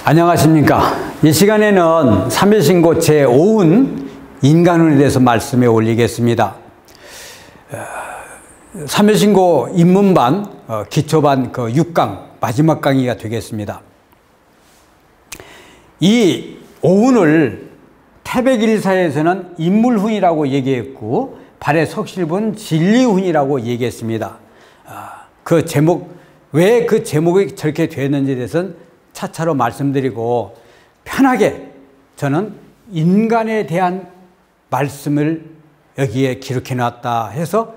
안녕하십니까. 이 시간에는 삼일신고 제5운 인간운에 대해서 말씀에 올리겠습니다. 삼일신고 입문반 기초반 그 6강 마지막 강의가 되겠습니다. 이 오운을 태백일사에서는 인물훈이라고 얘기했고 발해 석실분 진리훈이라고 얘기했습니다. 그 제목, 왜 그 제목이 저렇게 되었는지에 대해서는 차차로 말씀드리고, 편하게 저는 인간에 대한 말씀을 여기에 기록해 놨다 해서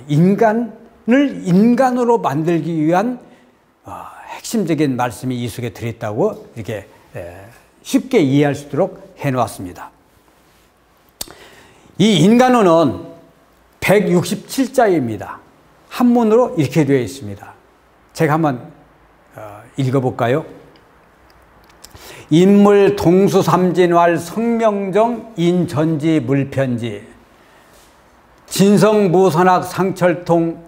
인간을 인간으로 만들기 위한 핵심적인 말씀이 이 속에 들어있다고 이렇게 쉽게 이해할 수 있도록 해 놓았습니다. 이 인간어는 167자입니다. 한문으로 이렇게 되어 있습니다. 제가 한번 읽어볼까요? 인물 동수삼진왈 성명정 인전지 물편지 진성무선학 상철통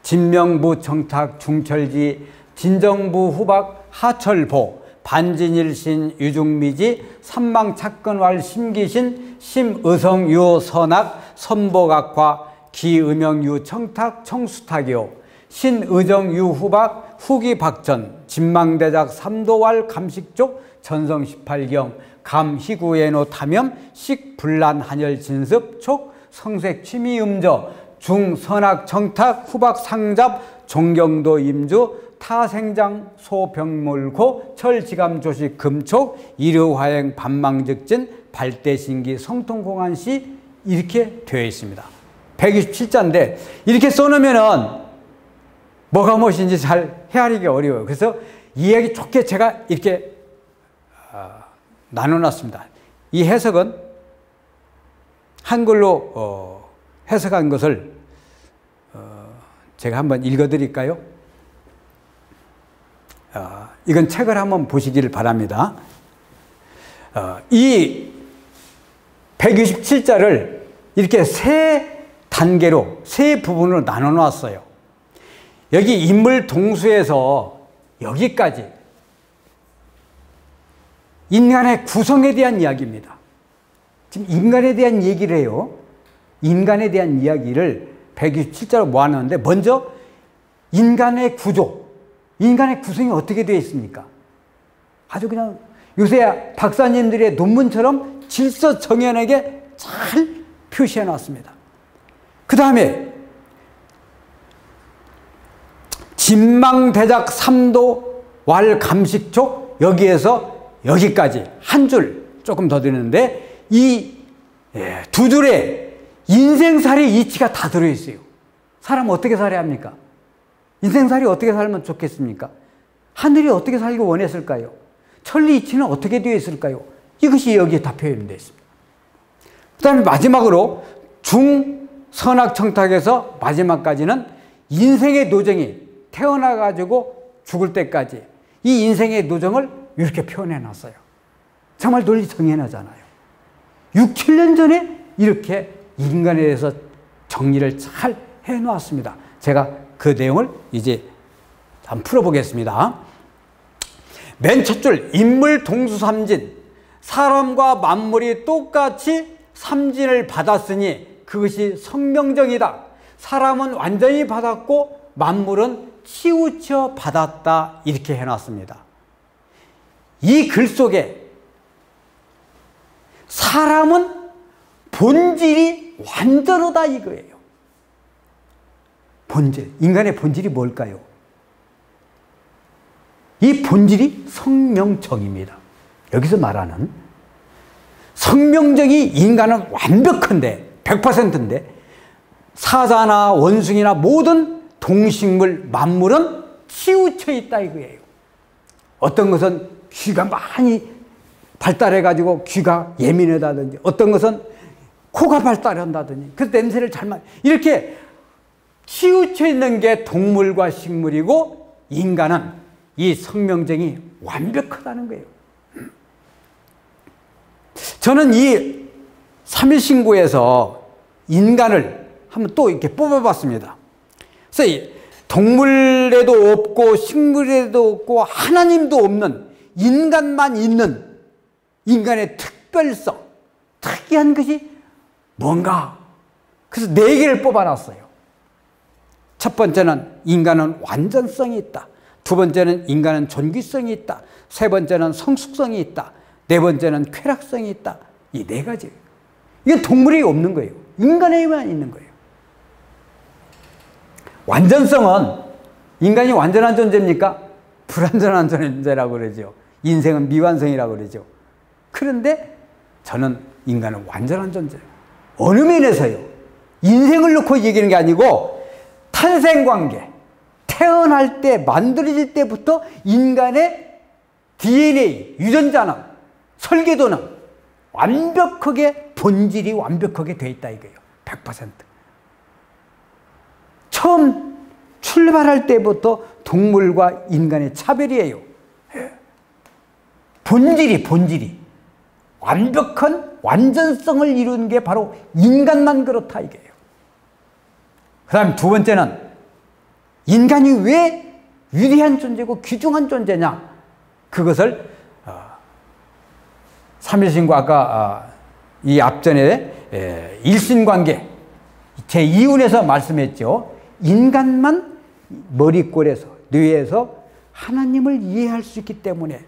진명부 청탁 중철지 진정부 후박 하철보 반진일신 유중미지 삼망착근왈 심기신 심의성유 선학 선보각화 기의명유 청탁 청수탁이요 신의정유 후박 후기박전 진망대작 삼도왈 감식족 전성 18경 감희구예노 탐염 식불란 한열 진습 촉 성색 취미음저 중선학 정탁 후박 상잡 종경도 임주 타생장 소병몰고 철지감 조식 금촉 일요화행 반망즉진 발대신기 성통공안시 이렇게 되어 있습니다. 127자인데 이렇게 써놓으면은 뭐가 무엇인지 잘 헤아리기 어려워요. 그래서 이해하기 좋게 제가 이렇게 나눠놨습니다. 이 해석은 한글로 해석한 것을 제가 한번 읽어드릴까요? 이건 책을 한번 보시기를 바랍니다. 이 167자를 이렇게 세 단계로, 세 부분으로 나눠 놨어요. 여기 인물 동수에서 여기까지 인간의 구성에 대한 이야기입니다. 지금 인간에 대한 얘기를 해요. 인간에 대한 이야기를 127자로 모아놨는데, 먼저 인간의 구조, 인간의 구성이 어떻게 되어 있습니까? 아주 그냥 요새 박사님들의 논문처럼 질서정연하게 잘 표시해 놨습니다. 그 다음에 진망대작 삼도 왈 감식촉, 여기에서 여기까지 한 줄 조금 더 드는데 이 두 줄에 인생살이 이치가 다 들어있어요. 사람 어떻게 살아야 합니까? 인생살이 어떻게 살면 좋겠습니까? 하늘이 어떻게 살기 원했을까요? 천리 이치는 어떻게 되어 있을까요? 이것이 여기에 다 표현되어 있습니다. 그 다음에 마지막으로 중선악청탁에서 마지막까지는 인생의 노정이 태어나가지고 죽을 때까지 이 인생의 노정을 이렇게 표현해 놨어요. 정말 논리 정연하잖아요. 6, 7년 전에 이렇게 인간에 대해서 정리를 잘 해놓았습니다. 제가 그 내용을 이제 한번 풀어보겠습니다. 맨 첫 줄, 인물 동수삼진, 사람과 만물이 똑같이 삼진을 받았으니 그것이 성명정이다. 사람은 완전히 받았고 만물은 치우쳐 받았다, 이렇게 해놨습니다. 이 글 속에 사람은 본질이 완전하다 이거예요. 본질, 인간의 본질이 뭘까요? 이 본질이 성명정입니다. 여기서 말하는 성명정이 인간은 완벽한데 100%인데 사자나 원숭이나 모든 동식물, 만물은 치우쳐 있다 이거예요. 어떤 것은 귀가 많이 발달해가지고 귀가 예민하다든지, 어떤 것은 코가 발달한다든지, 그래서 냄새를 잘 맡, 이렇게 치우쳐 있는 게 동물과 식물이고, 인간은 이 성명정이 완벽하다는 거예요. 저는 이 삼일신고에서 인간을 한번 또 이렇게 뽑아봤습니다. 그래서 동물에도 없고 식물에도 없고 하나님도 없는 인간만 있는 인간의 특별성, 특이한 것이 뭔가. 그래서 4개를 뽑아놨어요. 첫 번째는 인간은 완전성이 있다. 두 번째는 인간은 존귀성이 있다. 세 번째는 성숙성이 있다. 네 번째는 쾌락성이 있다. 이 4가지. 이게 동물이 없는 거예요. 인간에만 있는 거예요. 완전성은 인간이 완전한 존재입니까? 불완전한 존재라고 그러죠. 인생은 미완성이라고 그러죠. 그런데 저는 인간은 완전한 존재예요. 어느 면에서요? 인생을 놓고 얘기하는 게 아니고 탄생관계, 태어날 때, 만들어질 때부터 인간의 DNA, 유전자는, 설계도는 완벽하게, 본질이 완벽하게 돼 있다 이거예요. 100%. 처음 출발할 때부터 동물과 인간의 차별이에요. 본질이 완벽한 완전성을 이루는 게 바로 인간만 그렇다 이게요. 그 다음 두 번째는 인간이 왜 위대한 존재고 귀중한 존재냐, 그것을 삼일신구 아까 이 앞전에 일신관계 제2운에서 말씀했죠. 인간만 머리꼴에서, 뇌에서 하나님을 이해할 수 있기 때문에,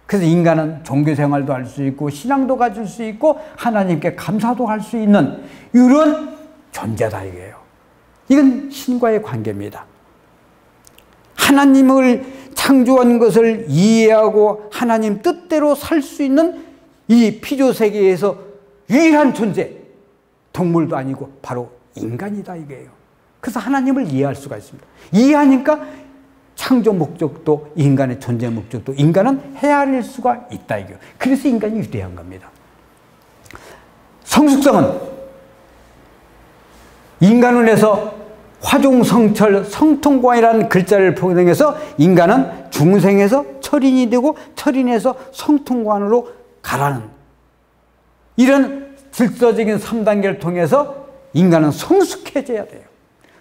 그래서 인간은 종교생활도 할 수 있고 신앙도 가질 수 있고 하나님께 감사도 할 수 있는 이런 존재다 이게요. 이건 신과의 관계입니다. 하나님을 창조한 것을 이해하고 하나님 뜻대로 살 수 있는 이 피조세계에서 유일한 존재, 동물도 아니고 바로 인간이다 이게요. 그래서 하나님을 이해할 수가 있습니다. 이해하니까 창조 목적도, 인간의 존재 목적도 인간은 헤아릴 수가 있다 이게요. 그래서 인간이 위대한 겁니다. 성숙성은 인간운에서 화종성철 성통관이라는 글자를 포함해서 인간은 중생에서 철인이 되고 철인에서 성통관으로 가라는 이런 질서적인 3단계를 통해서 인간은 성숙해져야 돼요.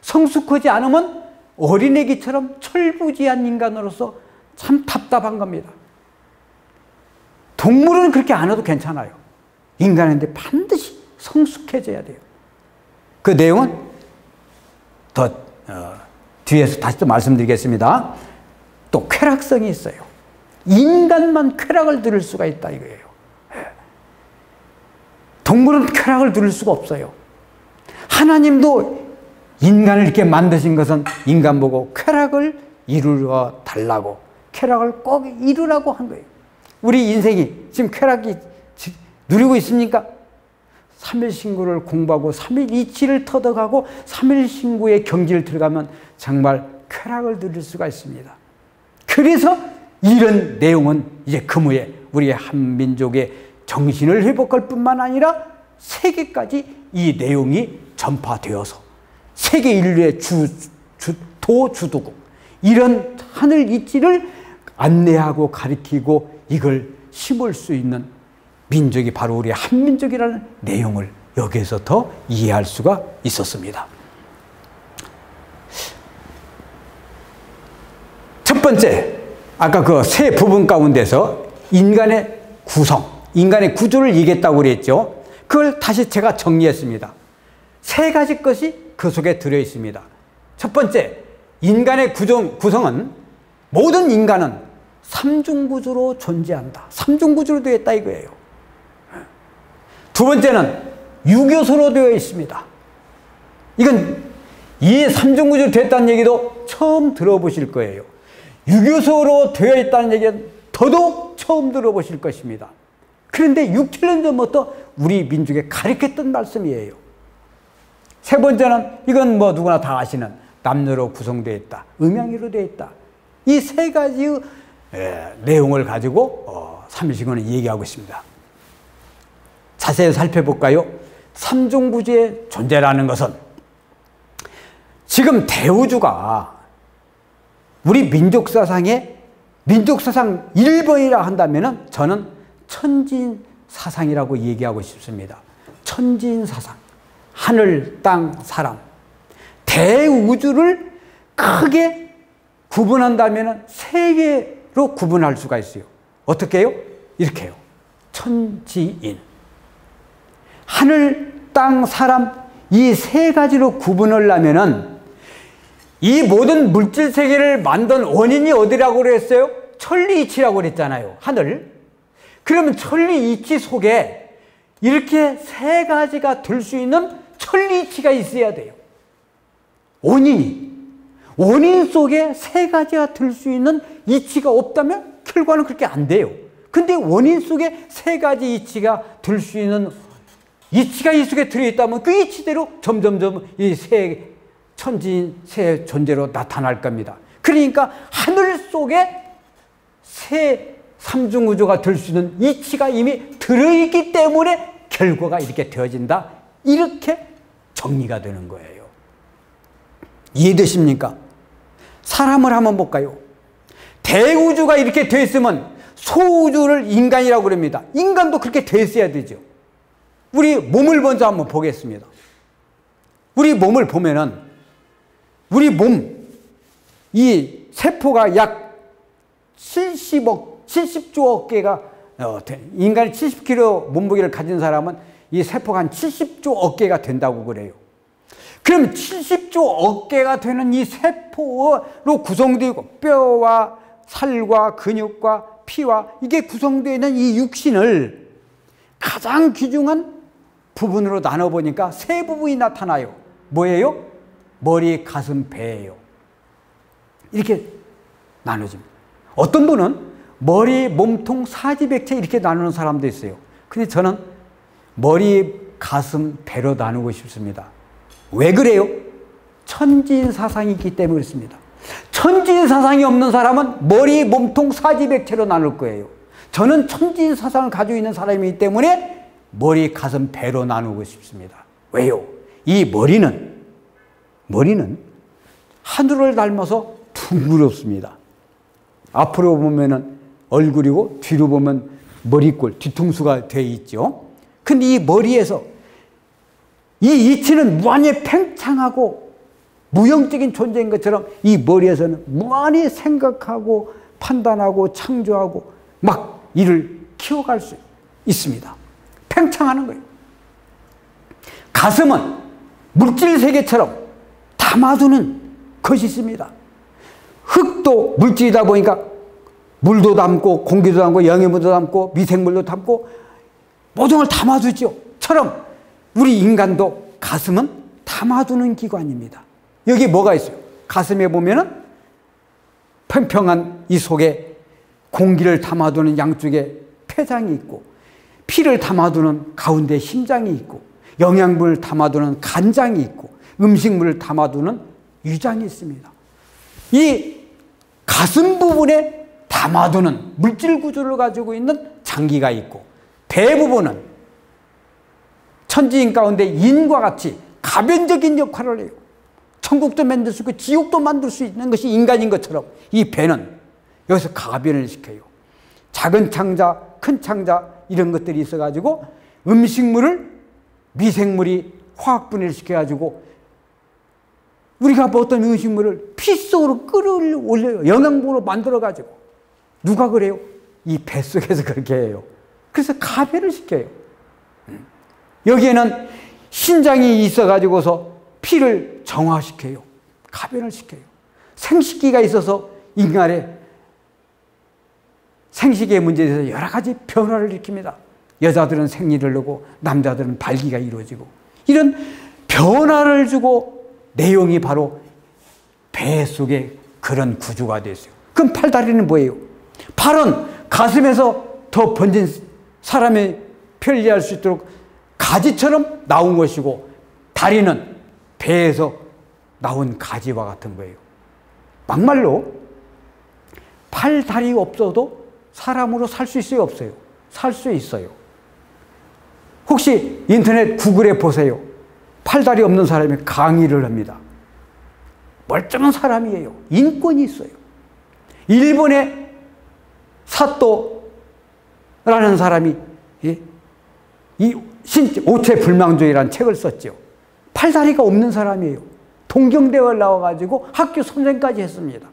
성숙하지 않으면 어린애기처럼 철부지한 인간으로서 참 답답한 겁니다. 동물은 그렇게 안 해도 괜찮아요. 인간인데 반드시 성숙해져야 돼요. 그 내용은 더 뒤에서 다시 또 말씀드리겠습니다. 또 쾌락성이 있어요. 인간만 쾌락을 들을 수가 있다 이거예요. 동물은 쾌락을 들을 수가 없어요. 하나님도 인간을 이렇게 만드신 것은 인간 보고 쾌락을 이루어 달라고, 쾌락을 꼭 이루라고 한 거예요. 우리 인생이 지금 쾌락이 누리고 있습니까? 3일신구를 공부하고 3일 이치를 터득하고 3일신구의 경지를 들어가면 정말 쾌락을 누릴 수가 있습니다. 그래서 이런 내용은 이제 금후에 우리의 한민족의 정신을 회복할 뿐만 아니라 세계까지 이 내용이 전파되어서 세계 인류의 도주도국, 이런 하늘 이치를 안내하고 가리키고 이걸 심을 수 있는 민족이 바로 우리 한민족이라는 내용을 여기에서 더 이해할 수가 있었습니다. 첫 번째, 아까 그 세 부분 가운데서 인간의 구성, 인간의 구조를 얘기했다고 그랬죠. 그걸 다시 제가 정리했습니다. 3가지 것이 그 속에 들어 있습니다. 첫 번째, 인간의 구성은 모든 인간은 3중구조로 존재한다. 3중구조로 되어 있다 이거예요. 두 번째는 유교소로 되어 있습니다. 이건 이 3중구조로 되어 있다는 얘기도 처음 들어보실 거예요. 유교소로 되어 있다는 얘기는 더더욱 처음 들어보실 것입니다. 그런데 6, 7년 전부터 우리 민족에 가르쳤던 말씀이에요. 세 번째는 이건 뭐 누구나 다 아시는 남녀로 구성되어 있다, 음양이로 되어 있다. 이 3가지의 내용을 가지고 삼일신구는 얘기하고 있습니다. 자세히 살펴볼까요? 3중구조의 존재라는 것은 지금 대우주가 우리 민족사상의 민족사상 1번이라 한다면 저는 천진사상이라고 얘기하고 싶습니다. 천진사상. 하늘, 땅, 사람. 대우주를 크게 구분한다면 3개로 구분할 수가 있어요. 어떻게 해요? 이렇게 해요. 천지인. 하늘, 땅, 사람 이 세 가지로 구분을 하면은 이 모든 물질 세계를 만든 원인이 어디라고 그랬어요? 천리이치라고 그랬잖아요. 하늘. 그러면 천리이치 속에 이렇게 세 가지가 들 수 있는 천리이치가 있어야 돼요. 원인이. 원인 속에 세 가지가 들 수 있는 이치가 없다면 결과는 그렇게 안 돼요. 근데 원인 속에 세 가지 이치가 들 수 있는 이치가 이 속에 들어있다면 그 이치대로 점점점 이 세 천지인 세 존재로 나타날 겁니다. 그러니까 하늘 속에 세 삼중우주가 될 수 있는 이치가 이미 들어있기 때문에 결과가 이렇게 되어진다. 이렇게 정리가 되는 거예요. 이해되십니까? 사람을 한번 볼까요? 대우주가 이렇게 되어 있으면 소우주를 인간이라고 그럽니다. 인간도 그렇게 되어 있어야 되죠. 우리 몸을 먼저 한번 보겠습니다. 우리 몸을 보면은 우리 몸, 이 세포가 약 70조 개가 인간이 70kg 몸무게를 가진 사람은 이 세포가 한 70조 개가 된다고 그래요. 그럼 70조 개가 되는 이 세포로 구성되어 있고 뼈와 살과 근육과 피와 이게 구성되어 있는 이 육신을 가장 귀중한 부분으로 나눠보니까 세 부분이 나타나요. 뭐예요? 머리, 가슴, 배예요. 이렇게 나눠집니다. 어떤 분은 머리, 몸통, 사지백체 이렇게 나누는 사람도 있어요. 근데 저는 머리, 가슴, 배로 나누고 싶습니다. 왜 그래요? 천지인 사상이 있기 때문에 그렇습니다. 천지인 사상이 없는 사람은 머리, 몸통, 사지백체로 나눌 거예요. 저는 천지인 사상을 가지고 있는 사람이기 때문에 머리, 가슴, 배로 나누고 싶습니다. 왜요? 이 머리는 하늘을 닮아서 둥그렇습니다. 앞으로 보면은 얼굴이고 뒤로 보면 머리꼴, 뒤통수가 되어 있죠. 근데 이 머리에서 이 이치는 무한히 팽창하고 무형적인 존재인 것처럼 이 머리에서는 무한히 생각하고 판단하고 창조하고 막 이를 키워갈 수 있습니다. 팽창하는 거예요. 가슴은 물질 세계처럼 담아두는 것이 있습니다. 흙도 물질이다 보니까 물도 담고 공기도 담고 영양분도 담고 미생물도 담고 모든 걸 담아두죠. 처럼 우리 인간도 가슴은 담아두는 기관입니다. 여기 뭐가 있어요? 가슴에 보면은 평평한 이 속에 공기를 담아두는 양쪽에 폐장이 있고 피를 담아두는 가운데 심장이 있고 영양분을 담아두는 간장이 있고 음식물을 담아두는 위장이 있습니다. 이 가슴 부분에 담아두는 물질 구조를 가지고 있는 장기가 있고 배 부분은 천지인 가운데 인과 같이 가변적인 역할을 해요. 천국도 만들 수 있고 지옥도 만들 수 있는 것이 인간인 것처럼 이 배는 여기서 가변을 시켜요. 작은 창자, 큰 창자 이런 것들이 있어가지고 음식물을 미생물이 화학분해를 시켜가지고 우리가 먹었던 음식물을 피 속으로 끌어올려요. 영양분으로 만들어가지고. 누가 그래요? 이 뱃속에서 그렇게 해요. 그래서 가변을 시켜요. 여기에는 신장이 있어가지고서 피를 정화시켜요. 가변을 시켜요. 생식기가 있어서 인간의 생식의 문제에 대해서 여러 가지 변화를 일으킵니다. 여자들은 생리를 하고 남자들은 발기가 이루어지고 이런 변화를 주고 내용이 바로 배 속에 그런 구조가 됐어요. 그럼 팔다리는 뭐예요? 팔은 가슴에서 더 번진 사람이 편리할 수 있도록 가지처럼 나온 것이고 다리는 배에서 나온 가지와 같은 거예요. 막말로 팔, 다리 없어도 사람으로 살 수 있어요? 없어요? 살 수 있어요. 혹시 인터넷 구글에 보세요. 팔다리 없는 사람이 강의를 합니다. 멀쩡한 사람이에요. 인권이 있어요. 일본의 사또라는 사람이 이 오체불망조이라는 책을 썼죠. 팔다리가 없는 사람이에요. 동경대학을 나와가지고 학교 선생까지 했습니다.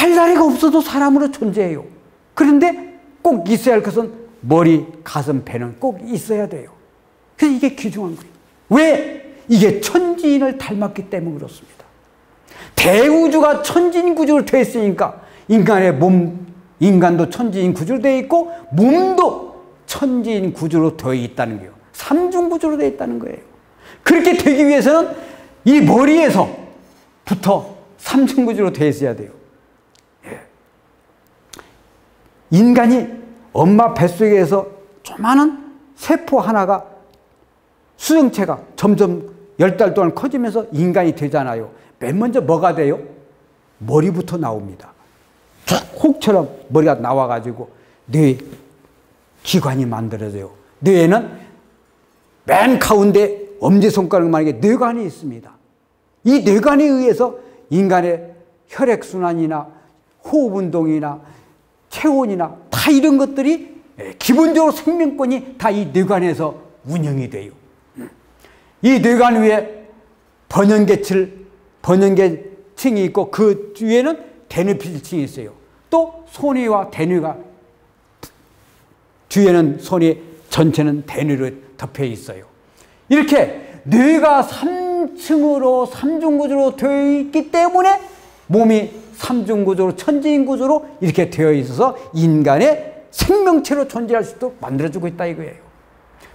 팔다리가 없어도 사람으로 존재해요. 그런데 꼭 있어야 할 것은 머리, 가슴, 배는 꼭 있어야 돼요. 그래서 이게 귀중한 거예요. 왜? 이게 천지인을 닮았기 때문에 그렇습니다. 대우주가 천지인 구조로 되어 있으니까 인간의 몸, 인간도 천지인 구조로 되어 있고 몸도 천지인 구조로 되어 있다는 거예요. 삼중 구조로 되어 있다는 거예요. 그렇게 되기 위해서는 이 머리에서부터 삼중 구조로 되어 있어야 돼요. 예. 인간이 엄마 뱃속에서 조그마한 세포 하나가 수정체가 점점 10달 동안 커지면서 인간이 되잖아요. 맨 먼저 뭐가 돼요? 머리부터 나옵니다. 혹처럼 머리가 나와가지고 뇌 기관이 만들어져요. 뇌에는 맨 가운데 엄지손가락만하게 뇌관이 있습니다. 이 뇌관에 의해서 인간의 혈액순환이나 호흡운동이나 체온이나 다 이런 것들이 기본적으로 생명권이 다 이 뇌관에서 운영이 돼요. 이 뇌관 위에 번연계층이 있고 그 위에는 대뇌피질층이 있어요. 또 손위와 대뇌가 뒤에는 손위 전체는 대뇌로 덮여 있어요. 이렇게 뇌가 3층으로 삼중구조로 되어 있기 때문에 몸이 삼중구조로 천지인 구조로 이렇게 되어 있어서 인간의 생명체로 존재할 수 있도록 만들어주고 있다 이거예요.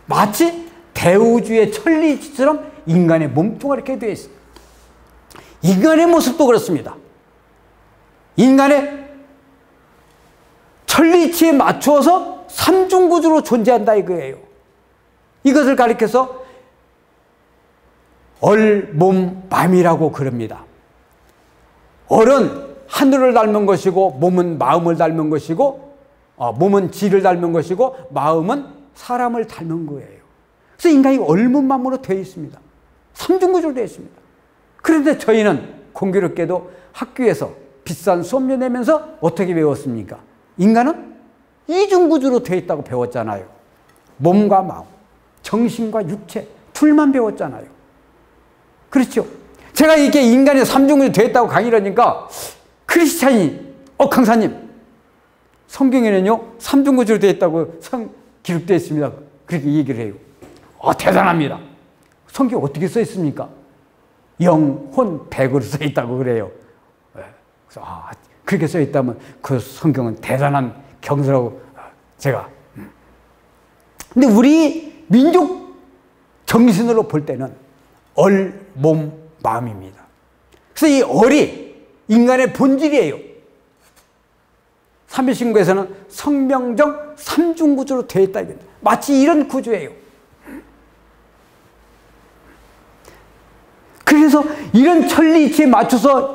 마치 대우주의 천리이치처럼 인간의 몸뚱아리 이렇게 되어 있어요. 인간의 모습도 그렇습니다. 인간의 천리이치에 맞추어서 삼중구조로 존재한다 이거예요. 이것을 가리켜서 얼몸맘이라고 그럽니다. 얼은 하늘을 닮은 것이고 몸은 마음을 닮은 것이고 몸은 지를 닮은 것이고 마음은 사람을 닮은 거예요. 그래서 인간이 얼몸맘으로 되어 있습니다. 삼중구조로 되어 있습니다. 그런데 저희는 공교롭게도 학교에서 비싼 수업료 내면서 어떻게 배웠습니까? 인간은 이중구조로 되어 있다고 배웠잖아요. 몸과 마음, 정신과 육체 둘만 배웠잖아요. 그렇죠? 제가 이렇게 인간의 삼중구조 되어 있다고 강의를 하니까 크리스찬이 강사님 성경에는요 삼중구조로 되어 있다고 기록되어 있습니다. 그렇게 얘기를 해요. 대단합니다. 성경 어떻게 써 있습니까? 영, 혼, 백으로 써 있다고 그래요. 그래서 그렇게 써 있다면 그 성경은 대단한 경서라고 제가. 근데 우리 민족 정신으로 볼 때는 얼, 몸, 마음입니다. 그래서 이 얼이 인간의 본질이에요. 삼일신구에서는 성명정 삼중구조로 되어 있다. 마치 이런 구조예요. 그래서 이런 천리이치에 맞춰서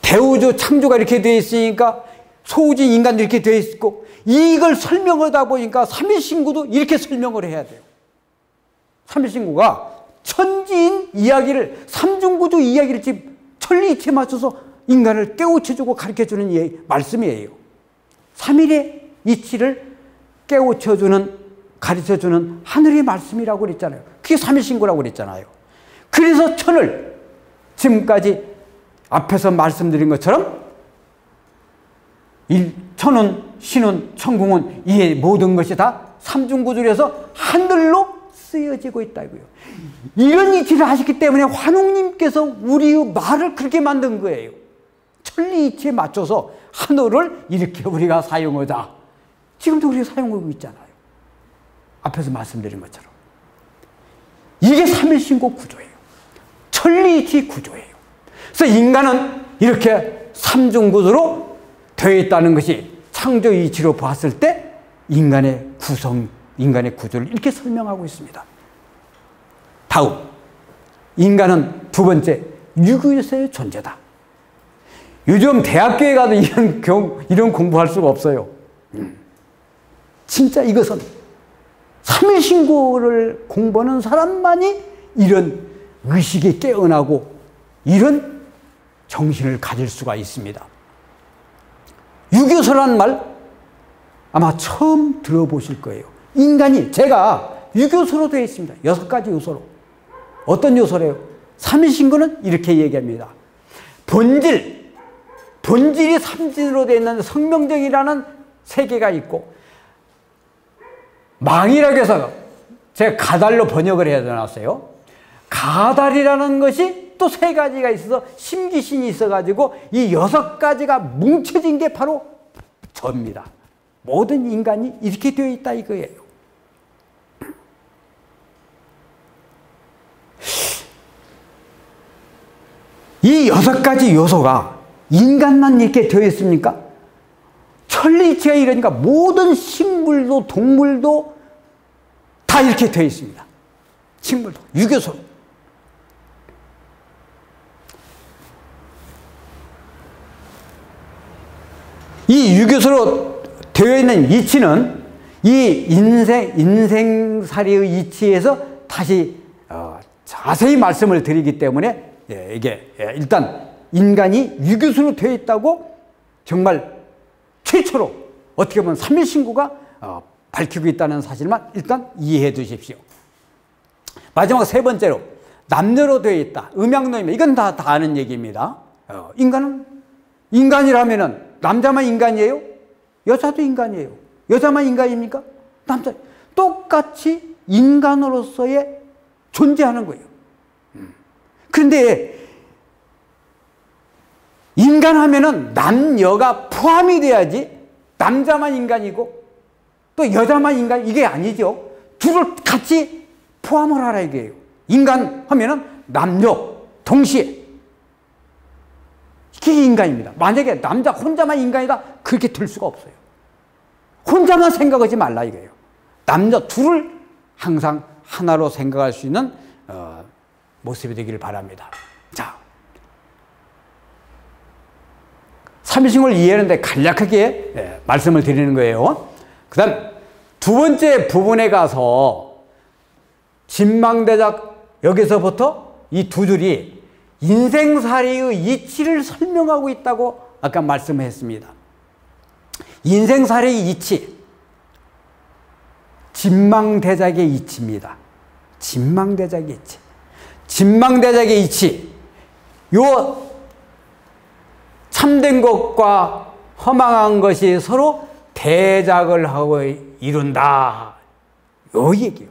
대우조 창조가 이렇게 되어 있으니까 소우지 인간도 이렇게 되어 있고 이걸 설명하다 보니까 삼일신구도 이렇게 설명을 해야 돼요. 삼일신구가 천지인 이야기를 삼중구조 이야기를 지금 천리이치에 맞춰서 인간을 깨우쳐주고 가르쳐주는 말씀이에요. 삼일의 이치를 깨우쳐주는 가르쳐주는 하늘의 말씀이라고 그랬잖아요. 그게 삼일신구라고 그랬잖아요. 그래서 천을 지금까지 앞에서 말씀드린 것처럼 천은, 신은, 천궁은 이 모든 것이 다 삼중구조로 해서 하늘로 쓰여지고 있다고요. 이런 이치를 하셨기 때문에 환웅님께서 우리의 말을 그렇게 만든 거예요. 천리 이치에 맞춰서 하늘을 이렇게 우리가 사용하자. 지금도 우리가 사용하고 있잖아요. 앞에서 말씀드린 것처럼. 이게 삼일신구 구조예요. 천리이치 구조예요. 그래서 인간은 이렇게 삼중구조로 되어 있다는 것이 창조이치로 봤을 때 인간의 구성, 인간의 구조를 이렇게 설명하고 있습니다. 다음, 인간은 두 번째, 유교에서의 존재다. 요즘 대학교에 가도 이런 공부할 수가 없어요. 진짜 이것은 삼일신구를 공부하는 사람만이 이런 의식이 깨어나고 이런 정신을 가질 수가 있습니다. 유교서라는 말 아마 처음 들어보실 거예요. 인간이, 제가 유교서로 되어 있습니다. 6가지 요소로. 어떤 요소래요? 삼일신구는 이렇게 얘기합니다. 본질, 본질이 삼진으로 되어 있는 성명정이라는 세계가 있고, 망이라고 해서 제가 가달로 번역을 해야 되나요? 가달이라는 것이 또 세 가지가 있어서 심기신이 있어가지고 이 6가지가 뭉쳐진 게 바로 저입니다. 모든 인간이 이렇게 되어 있다 이거예요. 이 6가지 요소가 인간만 이렇게 되어 있습니까? 천리이치가 이러니까 모든 식물도 동물도 다 이렇게 되어 있습니다. 식물도 유교소로. 이 유교소로 되어 있는 이치는 이 인생살이의 이치에서 다시 자세히 말씀을 드리기 때문에 이게 일단 인간이 유교소로 되어 있다고 정말 최초로 어떻게 보면 삼일신구가 밝히고 있다는 사실만 일단 이해해 두십시오. 마지막 세 번째로 남녀로 되어 있다. 음양노임. 이건 다 아는 얘기입니다. 인간이라면은 남자만 인간이에요? 여자도 인간이에요. 여자만 인간입니까? 남자. 똑같이 인간으로서의 존재하는 거예요. 그런데 인간하면은 남녀가 포함이 돼야지 남자만 인간이고 또 여자만 인간 이게 아니죠. 둘을 같이 포함을 하라 이게요. 인간 하면은 남녀 동시에 이게 인간입니다. 만약에 남자 혼자만 인간이다 그렇게 될 수가 없어요. 혼자만 생각하지 말라 이거예요. 남녀 둘을 항상 하나로 생각할 수 있는 모습이 되기를 바랍니다. 자, 삼일신구를 이해하는데 간략하게 말씀을 드리는 거예요. 그 다음 두 번째 부분에 가서 진망대작 여기서부터 이 두 줄이 인생살이의 이치를 설명하고 있다고 아까 말씀했습니다. 인생살이의 이치, 진망대작의 이치입니다. 진망대작의 이치. 진망대작의 이치. 요 참된 것과 허망한 것이 서로 대작을 하고 이룬다. 요 얘기예요.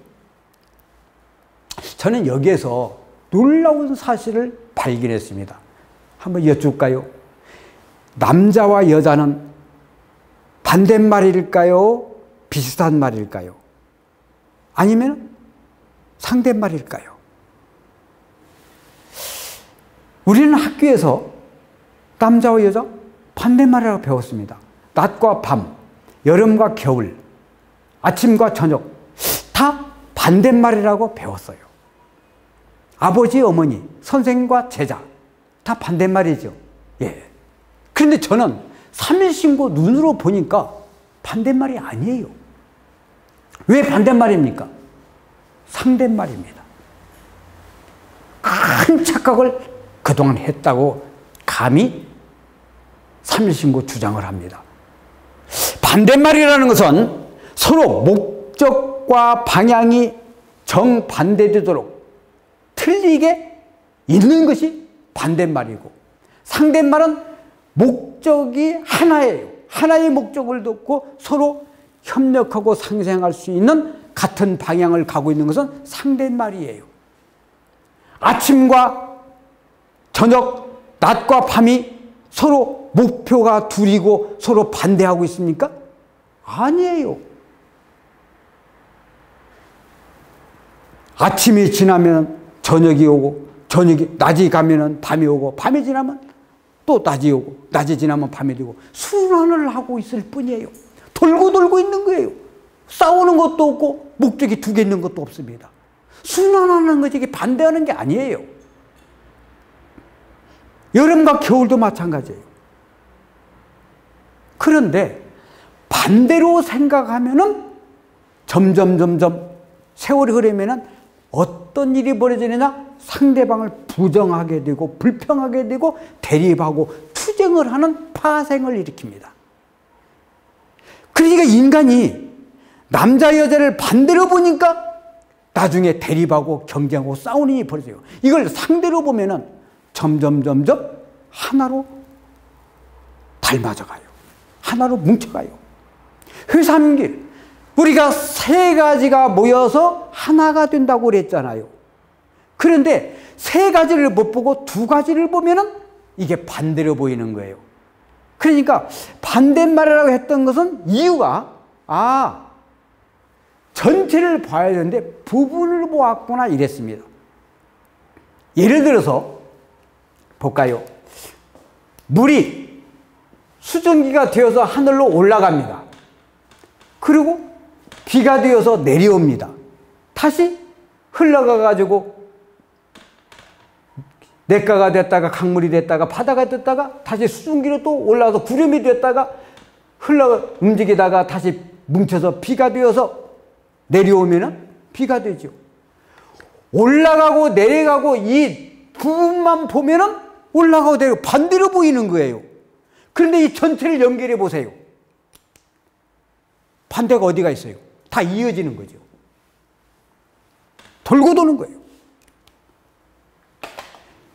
저는 여기에서 놀라운 사실을 발견했습니다. 한번 여쭐까요? 남자와 여자는 반대말일까요? 비슷한 말일까요? 아니면 상대말일까요? 우리는 학교에서 남자와 여자 반대말이라고 배웠습니다. 낮과 밤, 여름과 겨울, 아침과 저녁 다 반대말이라고 배웠어요. 아버지, 어머니, 선생과 제자 다 반대말이죠. 예. 그런데 저는 삼일신구 눈으로 보니까 반대말이 아니에요. 왜 반대말입니까? 상대말입니다. 큰 착각을 그동안 했다고 감히 삼일신구 주장을 합니다. 반대말이라는 것은 서로 목적과 방향이 정반대되도록 틀리게 있는 것이 반대말이고, 상대말은 목적이 하나예요. 하나의 목적을 두고 서로 협력하고 상생할 수 있는 같은 방향을 가고 있는 것은 상대말이에요. 아침과 저녁, 낮과 밤이 서로 목표가 둘이고 서로 반대하고 있습니까? 아니에요. 아침이 지나면 저녁이 오고, 낮이 가면 밤이 오고, 밤이 지나면 또 낮이 오고, 낮이 지나면 밤이 되고, 순환을 하고 있을 뿐이에요. 돌고 있는 거예요. 싸우는 것도 없고 목적이 두 개 있는 것도 없습니다. 순환하는 것이 이게 반대하는 게 아니에요. 여름과 겨울도 마찬가지예요. 그런데 반대로 생각하면은 점점 세월이 흐르면은 어떤 일이 벌어지느냐? 상대방을 부정하게 되고 불평하게 되고 대립하고 투쟁을 하는 파생을 일으킵니다. 그러니까 인간이 남자 여자를 반대로 보니까 나중에 대립하고 경쟁하고 싸우는 일이 벌어져요. 이걸 상대로 보면은 점점 하나로 잘 맞아가요. 하나로 뭉쳐가요. 회삼길, 우리가 세 가지가 모여서 하나가 된다고 그랬잖아요. 그런데 세 가지를 못 보고 두 가지를 보면은 이게 반대로 보이는 거예요. 그러니까 반대말이라고 했던 것은 이유가, 전체를 봐야 되는데 부분을 보았구나 이랬습니다. 예를 들어서 볼까요? 물이 수증기가 되어서 하늘로 올라갑니다. 그리고 비가 되어서 내려옵니다. 다시 흘러가 가지고 냇가가 됐다가 강물이 됐다가 바다가 됐다가 다시 수증기로 또 올라와서 구름이 됐다가 움직이다가 다시 뭉쳐서 비가 되어서 내려오면은 비가 되죠. 올라가고 내려가고 이 부분만 보면은 올라가고 내려가고 반대로 보이는 거예요. 그런데 이 전체를 연결해 보세요. 반대가 어디가 있어요? 다 이어지는 거죠. 돌고 도는 거예요.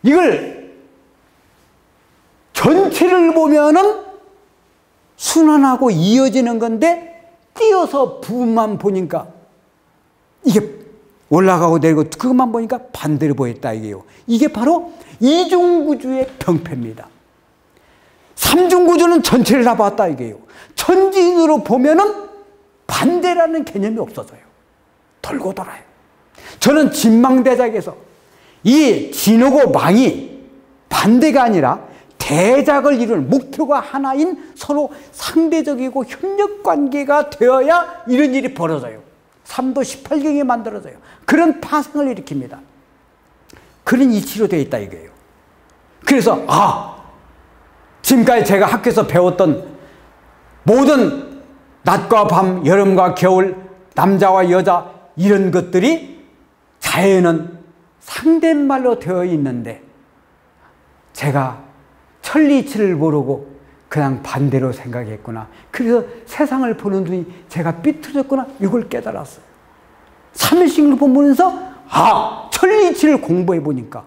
이걸 전체를 보면은 순환하고 이어지는 건데 띄어서 부분만 보니까 이게 올라가고 내리고 그것만 보니까 반대로 보였다 이게요. 이게 바로 이중구조의 병폐입니다. 삼중구조는 전체를 다 봤다 이게요. 천지인으로 보면은 반대라는 개념이 없어져요. 돌고 돌아요. 저는 진망대작에서 이 진하고 망이 반대가 아니라 대작을 이루는 목표가 하나인 서로 상대적이고 협력관계가 되어야 이런 일이 벌어져요. 3도 18경에 만들어져요. 그런 파생을 일으킵니다. 그런 이치로 되어 있다 이거예요. 그래서 지금까지 제가 학교에서 배웠던 모든 낮과 밤, 여름과 겨울, 남자와 여자 이런 것들이 자연은 상대말로 되어 있는데 제가 천리이치를 모르고 그냥 반대로 생각했구나. 그래서 세상을 보는 눈이 제가 삐뚤어졌구나. 이걸 깨달았어요. 삼일신을 보면서 천리이치를 공부해 보니까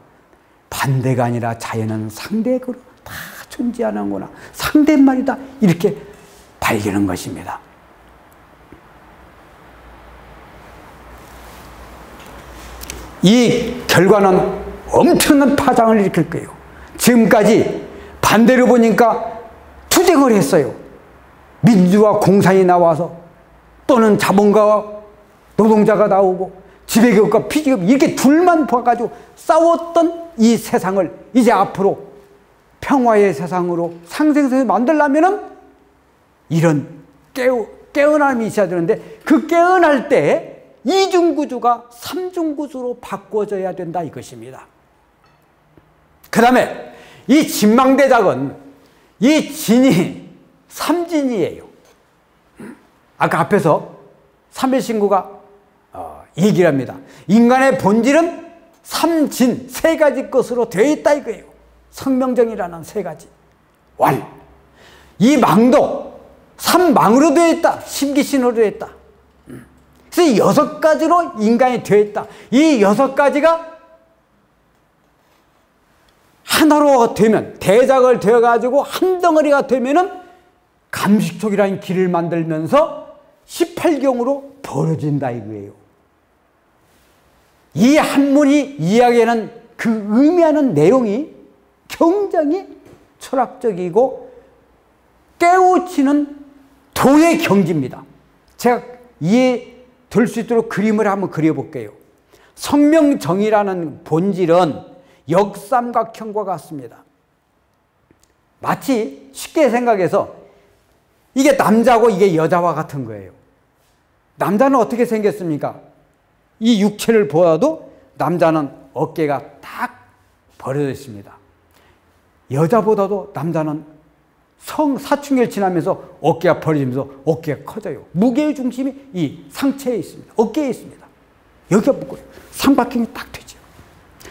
반대가 아니라 자연은 상대로 다 존재하는구나. 상대말이다. 이렇게 발견한 것입니다. 이 결과는 엄청난 파장을 일으킬 거예요. 지금까지 반대로 보니까 투쟁을 했어요. 민주화 공산이 나와서 또는 자본가와 노동자가 나오고 지배계급과 피지계급 이렇게 둘만 봐가지고 싸웠던 이 세상을 이제 앞으로 평화의 세상으로 상생세상을 만들려면은 이런 깨어남이 있어야 되는데 그 깨어날 때 이중구조가 삼중구조로 바꿔져야 된다 이것입니다. 그 다음에 이 진망대작은 이 진이 삼진이에요. 아까 앞에서 삼일신구가 얘기를 합니다. 인간의 본질은 삼진, 세 가지 것으로 되어 있다 이거예요. 성명정이라는 세 가지. 이 망도 삼망으로 되어 있다. 심기신으로 되어 있다. 그래서 6가지로 인간이 되어 있다. 이 6가지가 하나로 되면, 대작을 되어가지고 한 덩어리가 되면은 감식촉이라는 길을 만들면서 18경으로 벌어진다 이거예요. 이 한문이 이야기하는 그 의미하는 내용이 굉장히 철학적이고 깨우치는 도의 경지입니다. 제가 이해될 수 있도록 그림을 한번 그려볼게요. 성명정이라는 본질은 역삼각형과 같습니다. 마치 쉽게 생각해서 이게 남자고 이게 여자와 같은 거예요. 남자는 어떻게 생겼습니까? 이 육체를 보아도 남자는 어깨가 딱 벌어져 있습니다. 여자보다도 남자는 사춘기를 지나면서 어깨가 벌어지면서 어깨가 커져요. 무게의 중심이 이 상체에 있습니다. 어깨에 있습니다. 여기가 무거워요. 삼각형이 딱 되죠.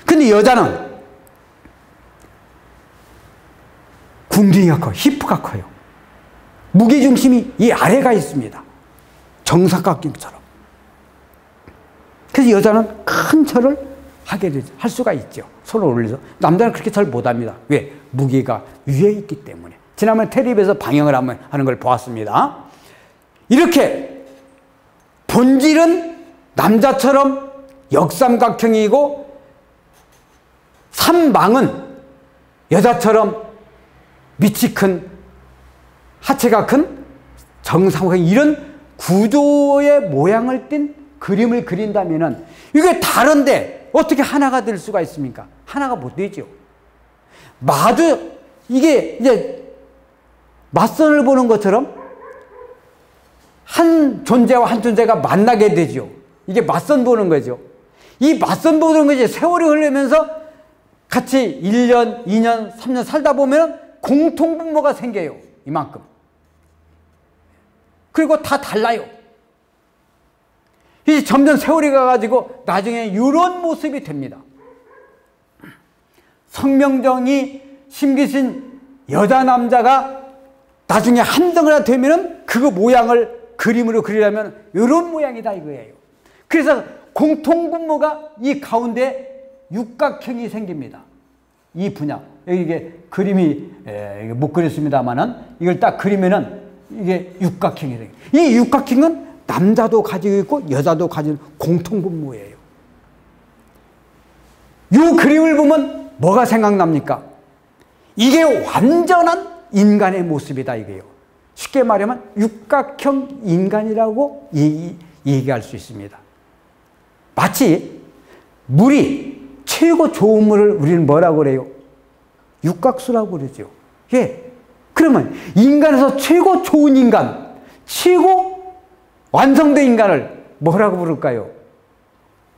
근데 여자는 궁둥이가 커요. 히프가 커요. 무게중심이 이 아래가 있습니다. 정삼각형처럼. 그래서 여자는 큰 절을 할 수가 있죠. 손을 올려서. 남자는 그렇게 잘 못합니다. 왜? 무게가 위에 있기 때문에. 지난번에 텔레비에서 방영을 하는 걸 보았습니다. 이렇게 본질은 남자처럼 역삼각형이고 삼방은 여자처럼 밑이 큰, 하체가 큰 정삼각형, 이런 구조의 모양을 띤 그림을 그린다면은 이게 다른데 어떻게 하나가 될 수가 있습니까? 하나가 못 되죠. 이게 이제 맞선을 보는 것처럼 한 존재와 한 존재가 만나게 되죠. 이게 맞선 보는 거죠. 이 맞선 보는 것이 세월이 흐르면서 같이 1년, 2년, 3년 살다 보면 공통분모가 생겨요. 이만큼. 그리고 다 달라요. 이제 점점 세월이 가가지고 나중에 이런 모습이 됩니다. 성명정이 심기신 여자 남자가 나중에 한 덩어리가 되면은 그거 모양을 그림으로 그리려면 이런 모양이다 이거예요. 그래서 공통분모가 이 가운데 육각형이 생깁니다. 이 분야. 여기 이게 그림이 못 그렸습니다만은 이걸 딱 그리면은 이게 육각형이 돼요. 이 육각형은 남자도 가지고 있고 여자도 가지고 있는 공통분모예요. 이 그림을 보면 뭐가 생각납니까? 이게 완전한 인간의 모습이다 이거예요. 쉽게 말하면 육각형 인간이라고 얘기할 수 있습니다. 마치 물이 최고 좋은 물을 우리는 뭐라고 그래요? 육각수라고 그러죠. 예. 그러면 인간에서 최고 좋은 인간, 최고 완성된 인간을 뭐라고 부를까요?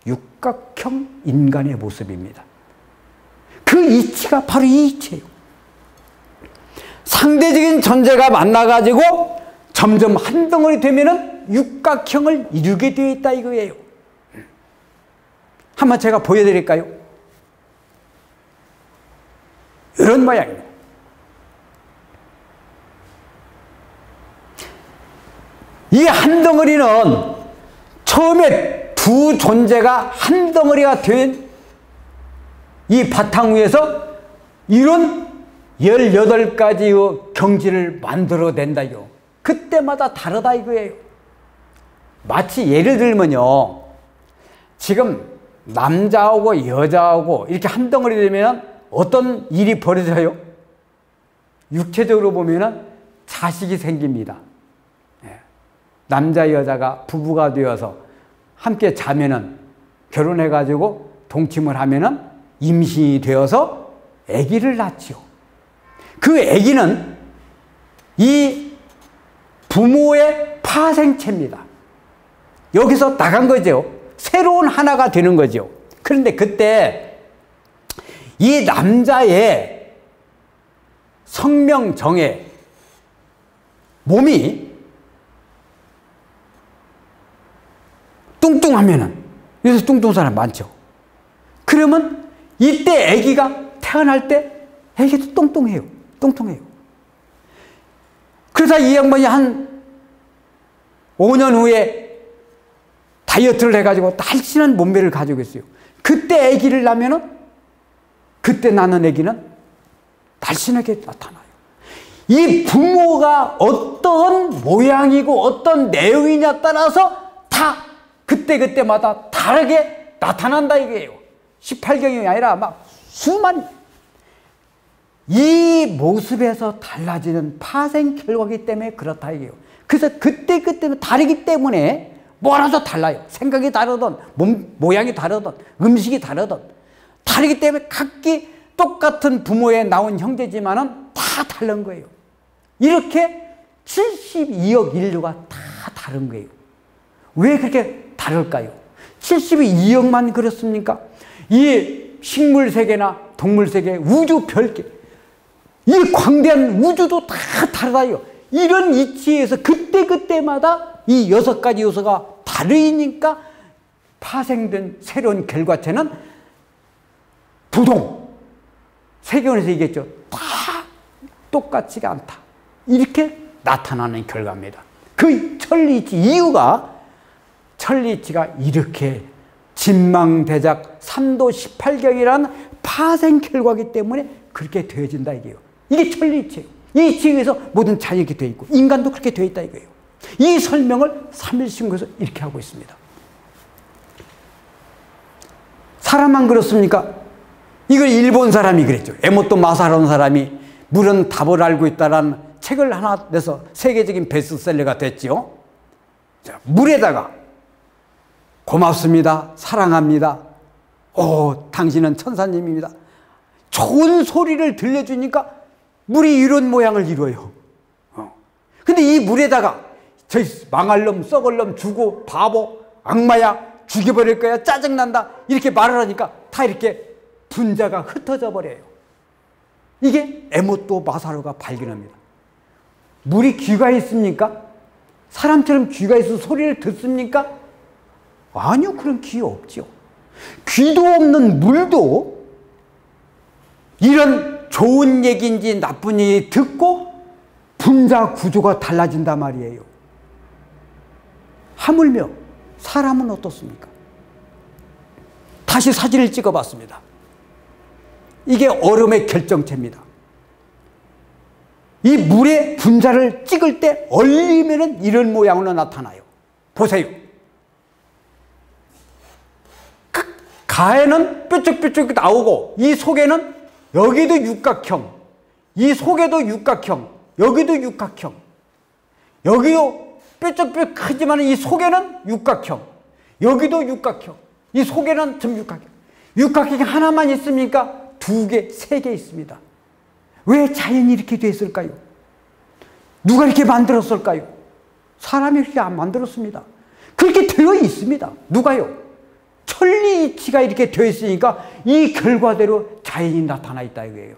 육각형 인간의 모습입니다. 그 이치가 바로 이 이치예요. 상대적인 존재가 만나가지고 점점 한 덩어리 되면은 육각형을 이루게 되어 있다 이거예요. 한번 제가 보여드릴까요? 이런 모양입니다. 이 한 덩어리는 처음에 두 존재가 한 덩어리가 된 이 바탕 위에서 이런 18가지의 경지를 만들어낸다 이거. 그때마다 다르다 이거예요. 마치 예를 들면요, 지금 남자하고 여자하고 이렇게 한 덩어리 되면 어떤 일이 벌어져요? 육체적으로 보면 자식이 생깁니다. 남자 여자가 부부가 되어서 함께 자면은, 결혼해가지고 동침을 하면은 임신이 되어서 아기를 낳지요. 그 아기는 이 부모의 파생체입니다. 여기서 나간 거죠. 새로운 하나가 되는 거죠. 그런데 그때 이 남자의 성명정에 몸이 뚱뚱하면은, 여기서 뚱뚱한 사람 많죠. 그러면 이때 아기가 태어날 때 아기도 뚱뚱해요. 뚱뚱해요. 그래서 이 양반이 한 5년 후에 다이어트를 해가지고 날씬한 몸매를 가지고 있어요. 그때 아기를 낳으면은, 그때 낳는 아기는 날씬하게 나타나요. 이 부모가 어떤 모양이고 어떤 내용이냐에 따라서 다 그때마다 다르게 나타난다 이게요. 18경이 아니라 막 수만, 이 모습에서 달라지는 파생 결과이기 때문에 그렇다 이게요. 그래서 그때는 다르기 때문에 뭐라도 달라요. 생각이 다르든 몸 모양이 다르든 음식이 다르든 다르기 때문에 각기 똑같은 부모에 나온 형제지만은 다 다른 거예요. 이렇게 72억 인류가 다 다른 거예요. 왜 그렇게 다를까요? 72억만 그렇습니까? 이 식물 세계나 동물 세계, 우주 별개, 이 광대한 우주도 다 다르다요. 이런 이치에서 그때마다 이 6가지 요소가 다르니까 파생된 새로운 결과체는 부동, 세계원에서 얘기했죠. 다 똑같지가 않다. 이렇게 나타나는 결과입니다. 그 천리이치 이유가, 천리이치가 이렇게 진망대작 3도 18경이라는 파생 결과이기 때문에 그렇게 되어진다 이게요. 이게 천리이치예요. 이 이치에 의해서 모든 자연이 이렇게 되어 있고 인간도 그렇게 되어 있다 이거예요. 이 설명을 삼일신고에서 이렇게 하고 있습니다. 사람만 그렇습니까? 이걸 일본 사람이 그랬죠. 에모토 마사라는 사람이 물은 답을 알고 있다라는 책을 하나 내서 세계적인 베스트셀러가 됐죠. 자, 물에다가 고맙습니다. 사랑합니다. 오, 당신은 천사님입니다. 좋은 소리를 들려주니까 물이 이런 모양을 이뤄요. 근데 이 물에다가 저 망할 놈, 썩을 놈, 주고 바보, 악마야, 죽여버릴 거야, 짜증난다 이렇게 말을 하니까 다 이렇게 분자가 흩어져 버려요. 이게 에모토 마사루가 발견합니다. 물이 귀가 있습니까? 사람처럼 귀가 있어서 소리를 듣습니까? 아니요, 그런 귀 없죠. 귀도 없는 물도 이런 좋은 얘기인지 나쁜 얘기 듣고 분자 구조가 달라진단 말이에요. 하물며 사람은 어떻습니까? 다시 사진을 찍어봤습니다. 이게 얼음의 결정체입니다. 이 물의 분자를 찍을 때 얼리면 이런 모양으로 나타나요. 보세요. 가에는 뾰족뾰족 나오고 이 속에는 여기도 육각형, 이 속에도 육각형, 여기도 육각형, 여기도 뾰족뾰족 크지만 이 속에는 육각형, 여기도 육각형, 이 속에는 좀 육각형. 육각형이 하나만 있습니까? 두 개, 세 개 있습니다. 왜 자연이 이렇게 됐을까요? 누가 이렇게 만들었을까요? 사람이 그렇게 안 만들었습니다. 그렇게 되어 있습니다. 누가요? 천리이치가 이렇게 되어 있으니까 이 결과대로 자연이 나타나 있다 이거예요.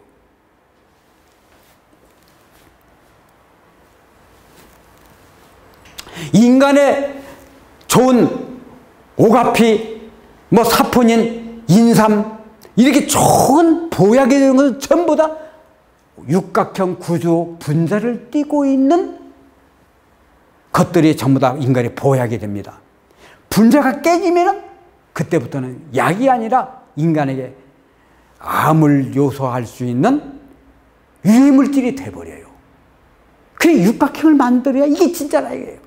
인간의 좋은 오가피, 사포닌, 인삼 이렇게 좋은 보약이 되는 것은 전부 다 육각형 구조 분자를 띠고 있는 것들이 전부 다 인간의 보약이 됩니다. 분자가 깨지면 그때부터는 약이 아니라 인간에게 암을 요소할 수 있는 유해물질이 돼버려요. 그래 육각형을 만들어야 이게 진짜라 이거예요.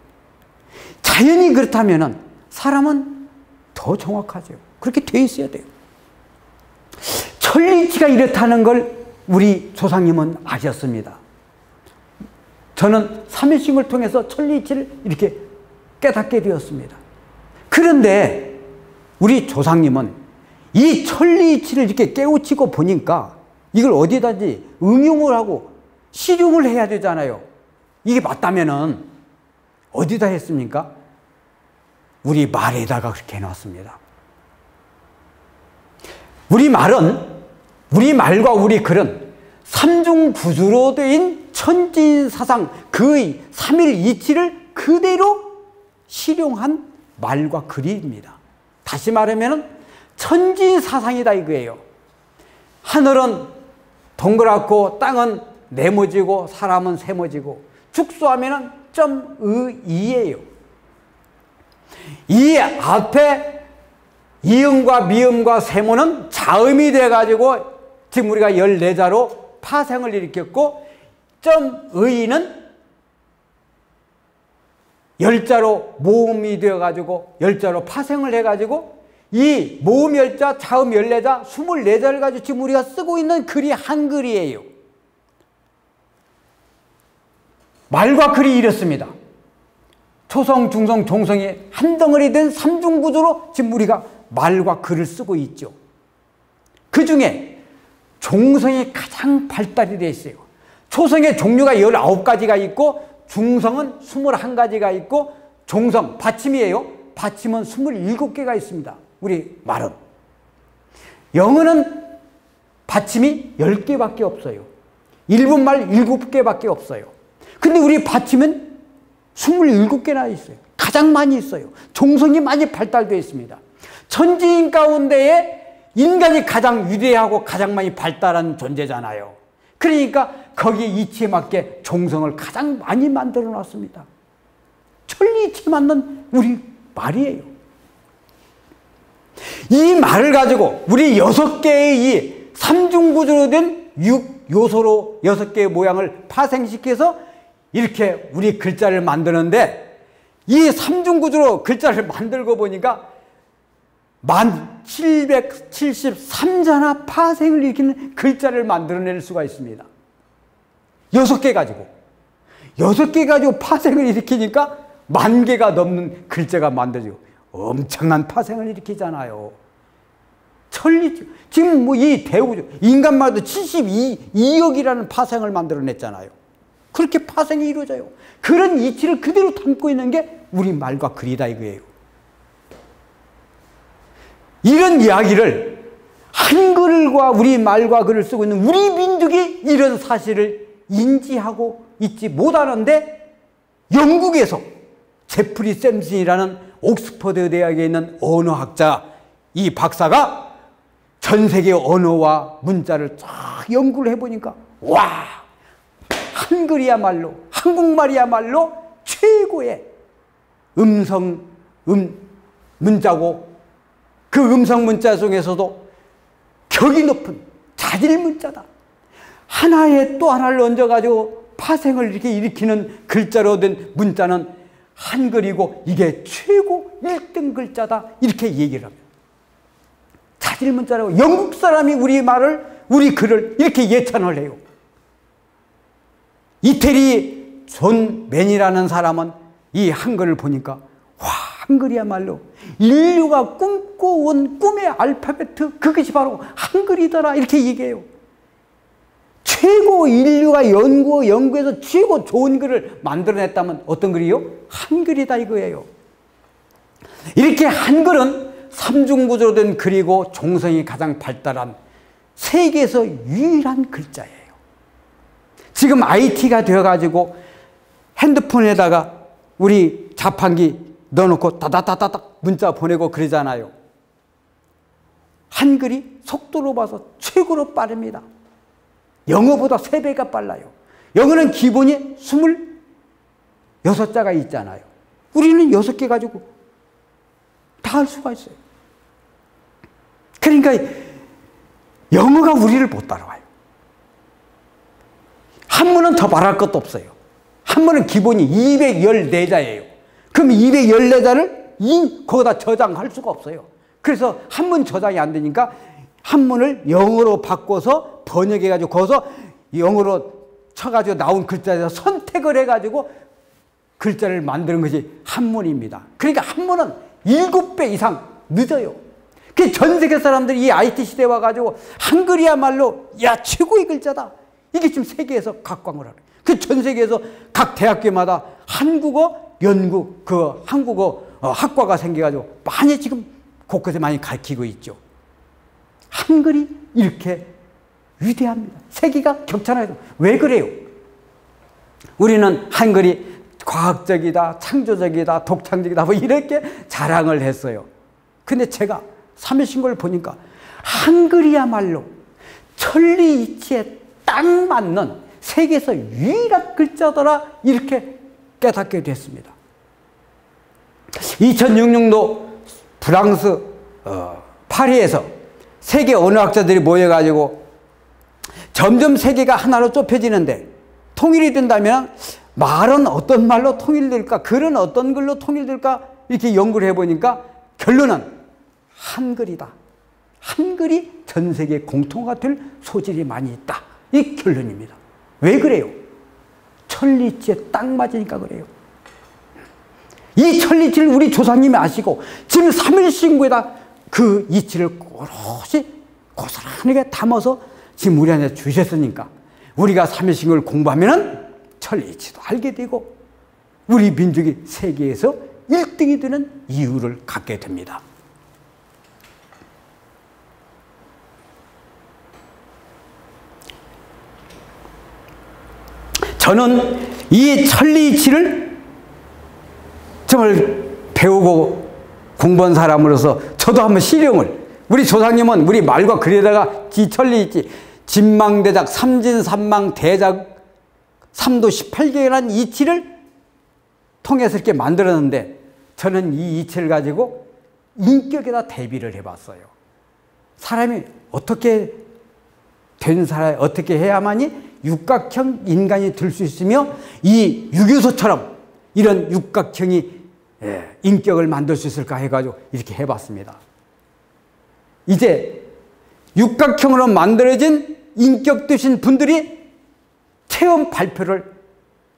자연이 그렇다면 사람은 더 정확하죠. 그렇게 돼 있어야 돼요. 천리이치가 이렇다는 걸 우리 조상님은 아셨습니다. 저는 삼일신을 통해서 천리이치를 이렇게 깨닫게 되었습니다. 그런데 우리 조상님은 이 천리이치를 이렇게 깨우치고 보니까 이걸 어디다지 응용을 하고 실용을 해야 되잖아요. 이게 맞다면은 어디다 했습니까? 우리 말에다가 그렇게 해놨습니다. 우리 말과 우리 글은 삼중구조로 된 천지사상 그의 삼일이치를 그대로 실용한 말과 글입니다. 다시 말하면 천지사상이다 이거예요. 하늘은 동그랗고 땅은 네모지고 사람은 세모지고 축소하면 점의이에요. 이 앞에 이음과 미음과 세모는 자음이 돼가지고 지금 우리가 14자로 파생을 일으켰고 점의는 10자로 모음이 되어가지고 10자로 파생을 해가지고 이 모음 10자, 자음 14자, 24자를 가지고 지금 우리가 쓰고 있는 글이 한글이에요. 말과 글이 이렇습니다. 초성, 중성, 종성이 한 덩어리 된 삼중구조로 지금 우리가 말과 글을 쓰고 있죠. 그 중에 종성이 가장 발달이 되어 있어요. 초성의 종류가 19가지가 있고 중성은 21가지가 있고 종성, 받침이에요. 받침은 27개가 있습니다. 우리 말은. 영어는 받침이 10개밖에 없어요. 일본말 7개밖에 없어요. 근데 우리 받침은 27개나 있어요. 가장 많이 있어요. 종성이 많이 발달되어 있습니다. 천지인 가운데에 인간이 가장 위대하고 가장 많이 발달한 존재잖아요. 그러니까 거기에 이치에 맞게 종성을 가장 많이 만들어 놨습니다. 천리이치에 맞는 우리 말이에요. 이 말을 가지고 우리 6개의 이 삼중구조로 된 6요소로 6개의 모양을 파생시켜서 이렇게 우리 글자를 만드는데, 이 삼중구조로 글자를 만들고 보니까 1773자나 파생을 일으키는 글자를 만들어낼 수가 있습니다. 6개 가지고. 6개 가지고 파생을 일으키니까 10,000개가 넘는 글자가 만들어지고 엄청난 파생을 일으키잖아요. 지금 뭐 이 대우조, 인간말도 72억이라는 파생을 만들어냈잖아요. 그렇게 파생이 이루어져요. 그런 이치를 그대로 담고 있는 게 우리 말과 글이다 이거예요. 이런 이야기를 한글과 우리 말과 글을 쓰고 있는 우리 민족이 이런 사실을 인지하고 있지 못하는데, 영국에서 제프리 샘슨이라는 옥스퍼드 대학에 있는 언어학자, 이 박사가 전 세계 언어와 문자를 쫙 연구를 해보니까, 와, 한글이야말로, 한국말이야말로 최고의 문자고, 그 음성 문자 중에서도 격이 높은 자질 문자다. 하나에 또 하나를 얹어가지고 파생을 이렇게 일으키는 글자로 된 문자는 한글이고, 이게 최고 1등 글자다, 이렇게 얘기를 합니다. 자질 문자라고. 영국 사람이 우리 말을, 우리 글을 이렇게 예찬을 해요. 이태리 존 맨이라는 사람은 이 한글을 보니까, 와, 한글이야말로 인류가 꿈꿔온 꿈의 알파벳, 그것이 바로 한글이더라, 이렇게 얘기해요. 최고 인류가 연구해서 최고 좋은 글을 만들어냈다면 어떤 글이요? 한글이다 이거예요. 이렇게 한글은 삼중구조로 된 글이고 종성이 가장 발달한 세계에서 유일한 글자예요. 지금 IT가 되어가지고 핸드폰에다가 우리 자판기 넣어놓고 따다다다닥 문자 보내고 그러잖아요. 한글이 속도로 봐서 최고로 빠릅니다. 영어보다 3배가 빨라요. 영어는 기본이 26자가 있잖아요. 우리는 6개 가지고 다 할 수가 있어요. 그러니까 영어가 우리를 못 따라와요. 한문은 더 말할 것도 없어요. 한문은 기본이 214자예요. 그럼 214자를 거기다 저장할 수가 없어요. 그래서 한문 저장이 안 되니까 한문을 영어로 바꿔서 번역해가지고 거기서 영어로 쳐가지고 나온 글자에서 선택을 해가지고 글자를 만드는 것이 한문입니다. 그러니까 한문은 7배 이상 늦어요. 그 전 세계 사람들이 이 IT 시대에 와가지고 한글이야말로 야 최고의 글자다, 이게 지금 세계에서 각광을 하는. 그 전 세계에서 각 대학교마다 한국어 연구, 그 한국어 학과가 생겨가지고 많이 지금 곳곳에 많이 가르치고 있죠. 한글이 이렇게 위대합니다. 세계가 격찬해요. 왜 그래요? 우리는 한글이 과학적이다, 창조적이다, 독창적이다, 뭐 이렇게 자랑을 했어요. 근데 제가 삼일신고를 보니까 한글이야말로 천리이치에 딱 맞는 세계에서 유일한 글자더라, 이렇게 깨닫게 됐습니다. 2006년도 프랑스 파리에서 세계 언어학자들이 모여가지고 점점 세계가 하나로 좁혀지는데, 통일이 된다면 말은 어떤 말로 통일될까, 글은 어떤 글로 통일될까, 이렇게 연구를 해보니까 결론은 한글이다. 한글이 전 세계 공통어가 될 소질이 많이 있다, 이 결론입니다. 왜 그래요? 천리치에 딱 맞으니까 그래요. 이 천리치를 우리 조상님이 아시고 지금 삼일신고에다 그 이치를 고스란하게 담아서 지금 우리한테 주셨으니까, 우리가 삼일신고를 공부하면은 천리치도 알게 되고 우리 민족이 세계에서 1등이 되는 이유를 갖게 됩니다. 저는 이 천리이치를 정말 배우고 공부한 사람으로서 저도 한번 실용을, 우리 조상님은 우리 말과 글에다가 이 천리이치, 진망대작, 삼진삼망, 대작, 삼도 18개라는 이치를 통해서 이렇게 만들었는데, 저는 이 이치를 가지고 인격에다 대비를 해봤어요. 사람이 어떻게 된 사람이 어떻게 해야만이 육각형 인간이 될 수 있으며 이 유교소처럼 이런 육각형이 인격을 만들 수 있을까 해가지고 이렇게 해봤습니다. 이제 육각형으로 만들어진 인격 되신 분들이 체험 발표를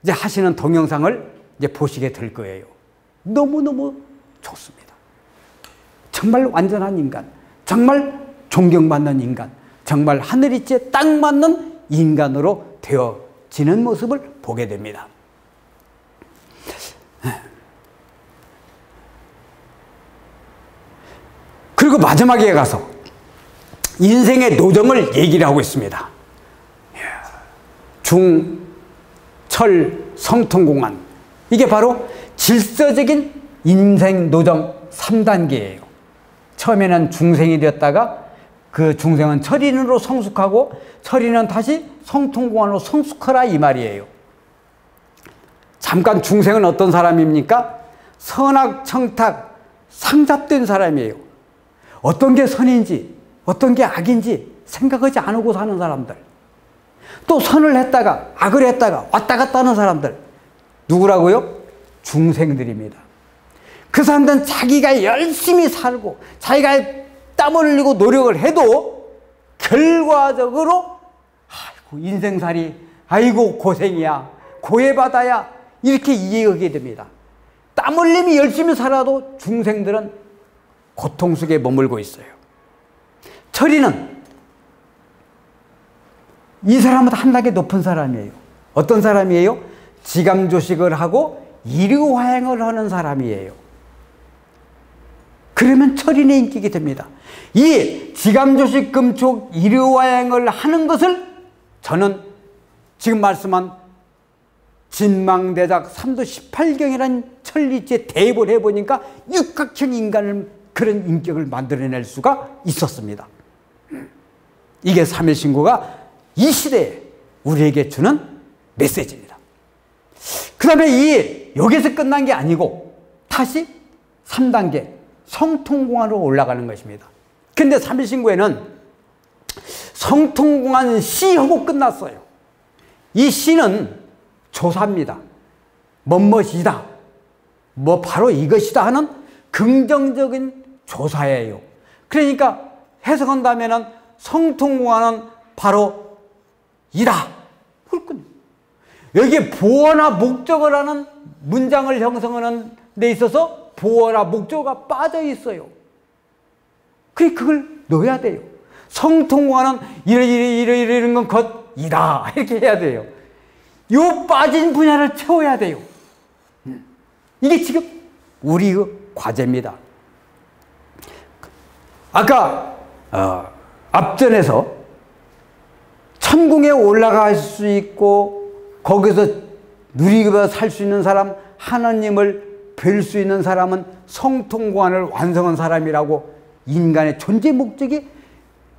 이제 하시는 동영상을 이제 보시게 될 거예요. 너무너무 좋습니다. 정말 완전한 인간, 정말 존경받는 인간, 정말 하늘이치에 딱 맞는 인간으로 되어지는 모습을 보게 됩니다. 그리고 마지막에 가서 인생의 노정을 얘기를 하고 있습니다. 중, 철, 성통공안. 이게 바로 질서적인 인생 노정 3단계예요. 처음에는 중생이 되었다가 그 중생은 철인으로 성숙하고 철인은 다시 성통공안으로 성숙하라 이 말이에요. 잠깐 중생은 어떤 사람입니까? 선악청탁 상잡된 사람이에요. 어떤 게 선인지 어떤 게 악인지 생각하지 않고 사는 사람들, 또 선을 했다가 악을 했다가 왔다 갔다 하는 사람들, 누구라고요? 중생들입니다. 그 사람들은 자기가 열심히 살고 자기가 땀 흘리고 노력을 해도 결과적으로 아이고 인생살이 아이고 고생이야 고해받아야 이렇게 이해하게 됩니다. 땀 흘림이 열심히 살아도 중생들은 고통 속에 머물고 있어요. 철이는 이 사람보다 한 단계 높은 사람이에요. 어떤 사람이에요? 지감조식을 하고 이류화행을 하는 사람이에요. 그러면 철인의 인격이 됩니다. 이 지감조식 금촉 이류화행을 하는 것을 저는 지금 말씀한 진망대작 3도 18경이라는 천리지에 대입을 해보니까 육각형 인간을 그런 인격을 만들어낼 수가 있었습니다. 이게 3일 신고가 이 시대에 우리에게 주는 메시지입니다. 그 다음에 여기서 끝난 게 아니고 다시 3단계 성통공안으로 올라가는 것입니다. 근데 3일 신고에는 성통공안 시하고 끝났어요. 이 시는 조사입니다. 뭐뭐이다, 뭐 바로 이것이다 하는 긍정적인 조사예요. 그러니까 해석한다면 성통공안은 바로 이다. 여기에 보어나 목적을 하는 문장을 형성하는 데 있어서 보어나 목적어가 빠져 있어요. 그걸 넣어야 돼요. 성통공안은 이런 건 것이다. 이렇게 해야 돼요. 요 빠진 분야를 채워야 돼요. 이게 지금 우리의 과제입니다. 아까 앞전에서 천궁에 올라갈 수 있고 거기서 누리고 살 수 있는 사람, 하나님을 뵐 수 있는 사람은 성통공안을 완성한 사람이라고, 인간의 존재 목적이,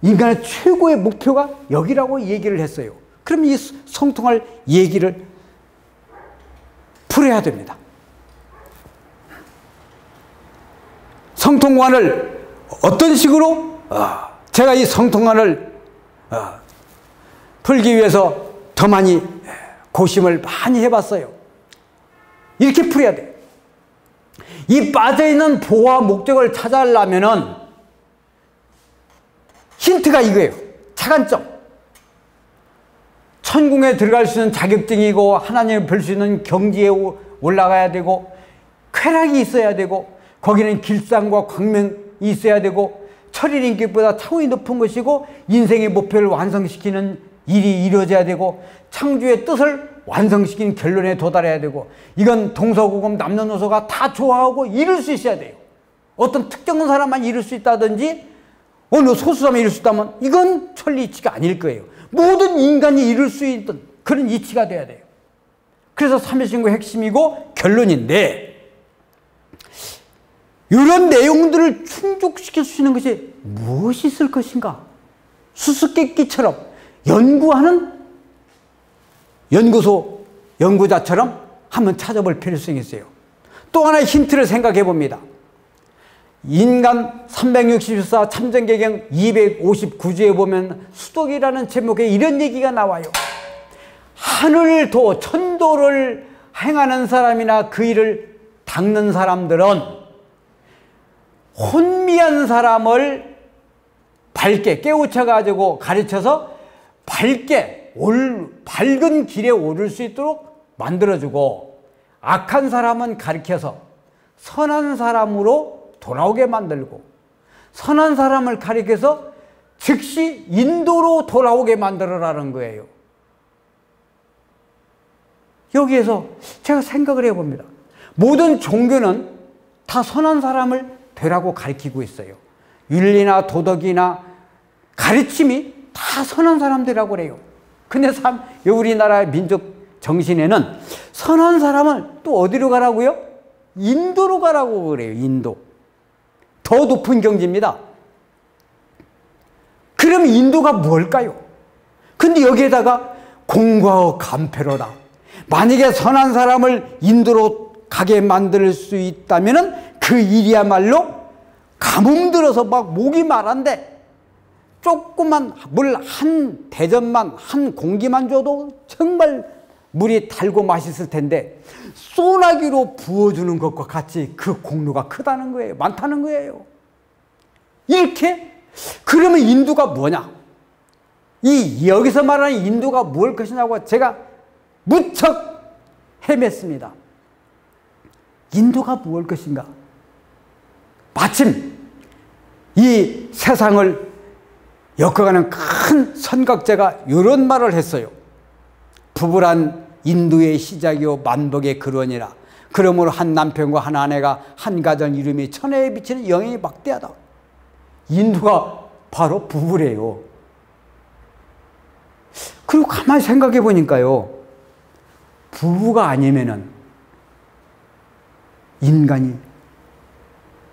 인간의 최고의 목표가 여기라고 얘기를 했어요. 그럼 이 성통할 얘기를 풀어야 됩니다. 성통공안을 어떤 식으로 제가 이 성통관을 풀기 위해서 더 많이 고심을 많이 해봤어요. 이렇게 풀어야 돼요. 이 빠져있는 보호와 목적을 찾아내려면 힌트가 이거예요. 차관점. 천궁에 들어갈 수 있는 자격증이고 하나님을 볼 수 있는 경지에 올라가야 되고 쾌락이 있어야 되고 거기는 길상과 광명이 있어야 되고 철인 인격보다 차원이 높은 것이고 인생의 목표를 완성시키는 일이 이루어져야 되고 창조의 뜻을 완성시키는 결론에 도달해야 되고 이건 동서고금 남녀노소가 다 좋아하고 이룰 수 있어야 돼요. 어떤 특정한 사람만 이룰 수 있다든지 어느 소수자만 이룰 수 있다면 이건 천리 이치가 아닐 거예요. 모든 인간이 이룰 수 있던 그런 이치가 돼야 돼요. 그래서 삼일신고의 핵심이고 결론인데 이런 내용들을 충족시킬 수 있는 것이 무엇이 있을 것인가? 수수께끼처럼 연구하는 연구소 연구자처럼 한번 찾아볼 필요성이 있어요. 또 하나의 힌트를 생각해 봅니다. 인간 364 참전개경 259주에 보면 수독이라는 제목에 이런 얘기가 나와요. 하늘도 천도를 행하는 사람이나 그 일을 닦는 사람들은 혼미한 사람을 밝게 깨우쳐가지고 가르쳐서 밝은 길에 오를 수 있도록 만들어주고, 악한 사람은 가르쳐서 선한 사람으로 돌아오게 만들고, 선한 사람을 가르쳐서 즉시 인도로 돌아오게 만들어라는 거예요. 여기에서 제가 생각을 해봅니다. 모든 종교는 다 선한 사람을 되라고 가르치고 있어요. 윤리나 도덕이나 가르침이 다 선한 사람들이라고 그래요. 근데 우리나라의 민족 정신에는 선한 사람은 또 어디로 가라고요? 인도로 가라고 그래요. 인도. 더 높은 경지입니다. 그럼 인도가 뭘까요? 근데 여기에다가 공과의 간패로다. 만약에 선한 사람을 인도로 가게 만들 수 있다면 그 일이야말로 가뭄 들어서 막 목이 마른데 조그만 물 한 대접만, 한 공기만 줘도 정말 물이 달고 맛있을 텐데 소나기로 부어주는 것과 같이 그 공로가 크다는 거예요. 많다는 거예요. 이렇게 그러면 인도가 뭐냐? 여기서 말하는 인도가 뭘 것이냐고 제가 무척 헤맸습니다. 인도가 무엇일 것인가? 마침 이 세상을 엮어가는 큰 선각자가 이런 말을 했어요. 부부란 인도의 시작이요 만복의 근원이라. 그러므로 한 남편과 한 아내가 한 가정 이름이 천하에 비치는 영향이 막대하다. 인도가 바로 부부래요. 그리고 가만히 생각해 보니까요, 부부가 아니면은 인간이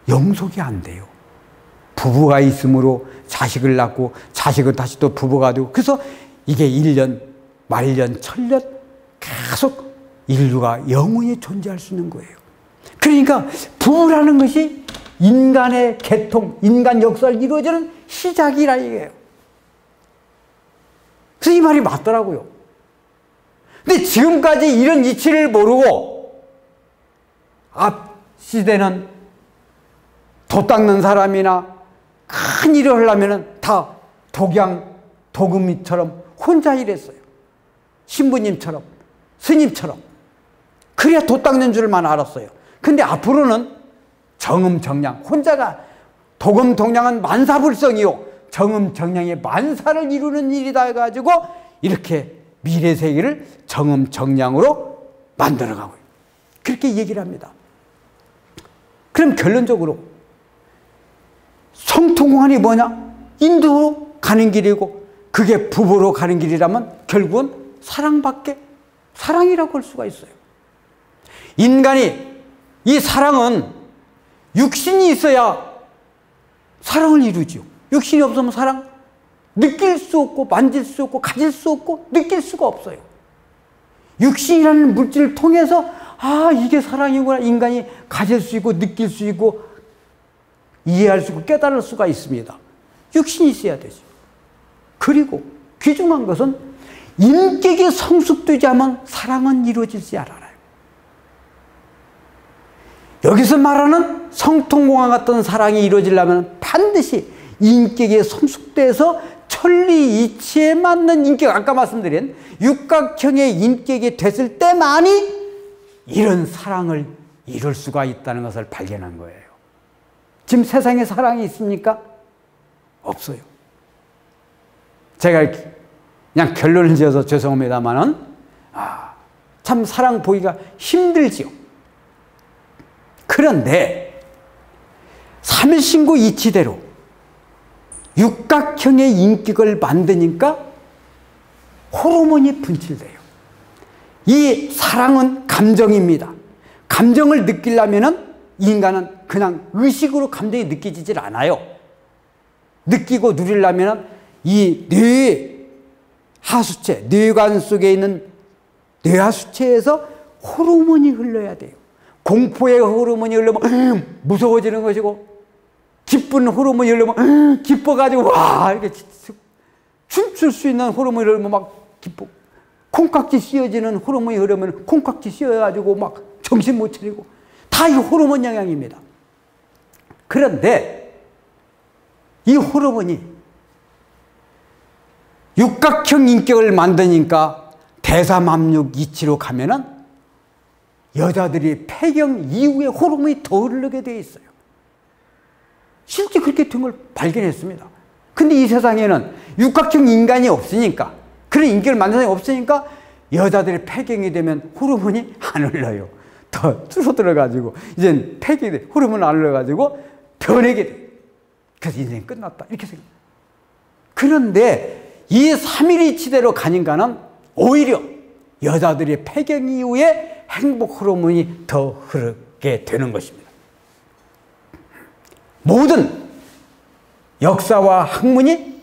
영속이 안 돼요. 부부가 있으므로 자식을 낳고 자식은 다시 또 부부가 되고, 그래서 이게 1년, 말년, 천년 계속 인류가 영원히 존재할 수 있는 거예요. 그러니까 부부라는 것이 인간의 개통, 인간 역사를 이루어지는 시작이라 이거예요. 그래서 이 말이 맞더라고요. 근데 지금까지 이런 이치를 모르고 앞 시대는 도 닦는 사람이나 큰 일을 하려면 다 독양, 도금이처럼 혼자 일했어요. 신부님처럼, 스님처럼. 그래야 도 닦는 줄만 알았어요. 근데 앞으로는 정음정량, 혼자가 도금동량은 만사불성이요 정음정량의 만사를 이루는 일이다 해가지고 이렇게 미래 세계를 정음정량으로 만들어가고 그렇게 얘기를 합니다. 그럼 결론적으로 성통공안이 뭐냐? 인도로 가는 길이고, 그게 부부로 가는 길이라면 결국은 사랑밖에, 사랑이라고 할 수가 있어요. 인간이, 이 사랑은 육신이 있어야 사랑을 이루죠. 육신이 없으면 사랑 느낄 수 없고 만질 수 없고 가질 수 없고 느낄 수가 없어요. 육신이라는 물질을 통해서 이게 사랑이구나, 인간이 가질 수 있고 느낄 수 있고 이해할 수 있고 깨달을 수가 있습니다. 육신이 있어야 되죠. 그리고 귀중한 것은 인격이 성숙되지 않으면 사랑은 이루어지지 않아요. 여기서 말하는 성통공안 같은 사랑이 이루어지려면 반드시 인격이 성숙돼서 천리 이치에 맞는 인격, 아까 말씀드린 육각형의 인격이 됐을 때만이 이런 사랑을 이룰 수가 있다는 것을 발견한 거예요. 지금 세상에 사랑이 있습니까? 없어요. 제가 그냥 결론을 지어서 죄송합니다만은 참 사랑 보기가 힘들지요. 그런데 삼신구 이치대로 육각형의 인격을 만드니까 호르몬이 분출돼요. 이 사랑은 감정입니다. 감정을 느끼려면 인간은 그냥 의식으로 감정이 느껴지질 않아요. 느끼고 누리려면 이 뇌 하수체, 뇌관 속에 있는 뇌하수체에서 호르몬이 흘러야 돼요. 공포의 호르몬이 흘러면 무서워지는 것이고, 기쁜 호르몬이 흐르면 기뻐가지고 와 이렇게 춤출 수 있는 호르몬이 흐르면 막 기뻐. 콩깍지 씌어지는 호르몬이 흐르면 콩깍지 씌어가지고 막 정신 못 차리고 다 이 호르몬 영향입니다. 그런데 이 호르몬이 육각형 인격을 만드니까 대사맘육 이치로 가면은 여자들이 폐경 이후에 호르몬이 더 흐르게 되어 있어요. 실제 그렇게 된 걸 발견했습니다. 근데 이 세상에는 육각형 인간이 없으니까, 그런 인격을 만드는 사람이 없으니까 여자들이 폐경이 되면 호르몬이 안 흘러요. 더 줄어들어가지고 이젠 폐경이 돼. 호르몬 안 흘러가지고 변하게 돼. 그래서 인생이 끝났다 이렇게 생각해요. 그런데 이 3일이치대로 간 인간은 오히려 여자들이 폐경 이후에 행복 호르몬이 더 흐르게 되는 것입니다. 모든 역사와 학문이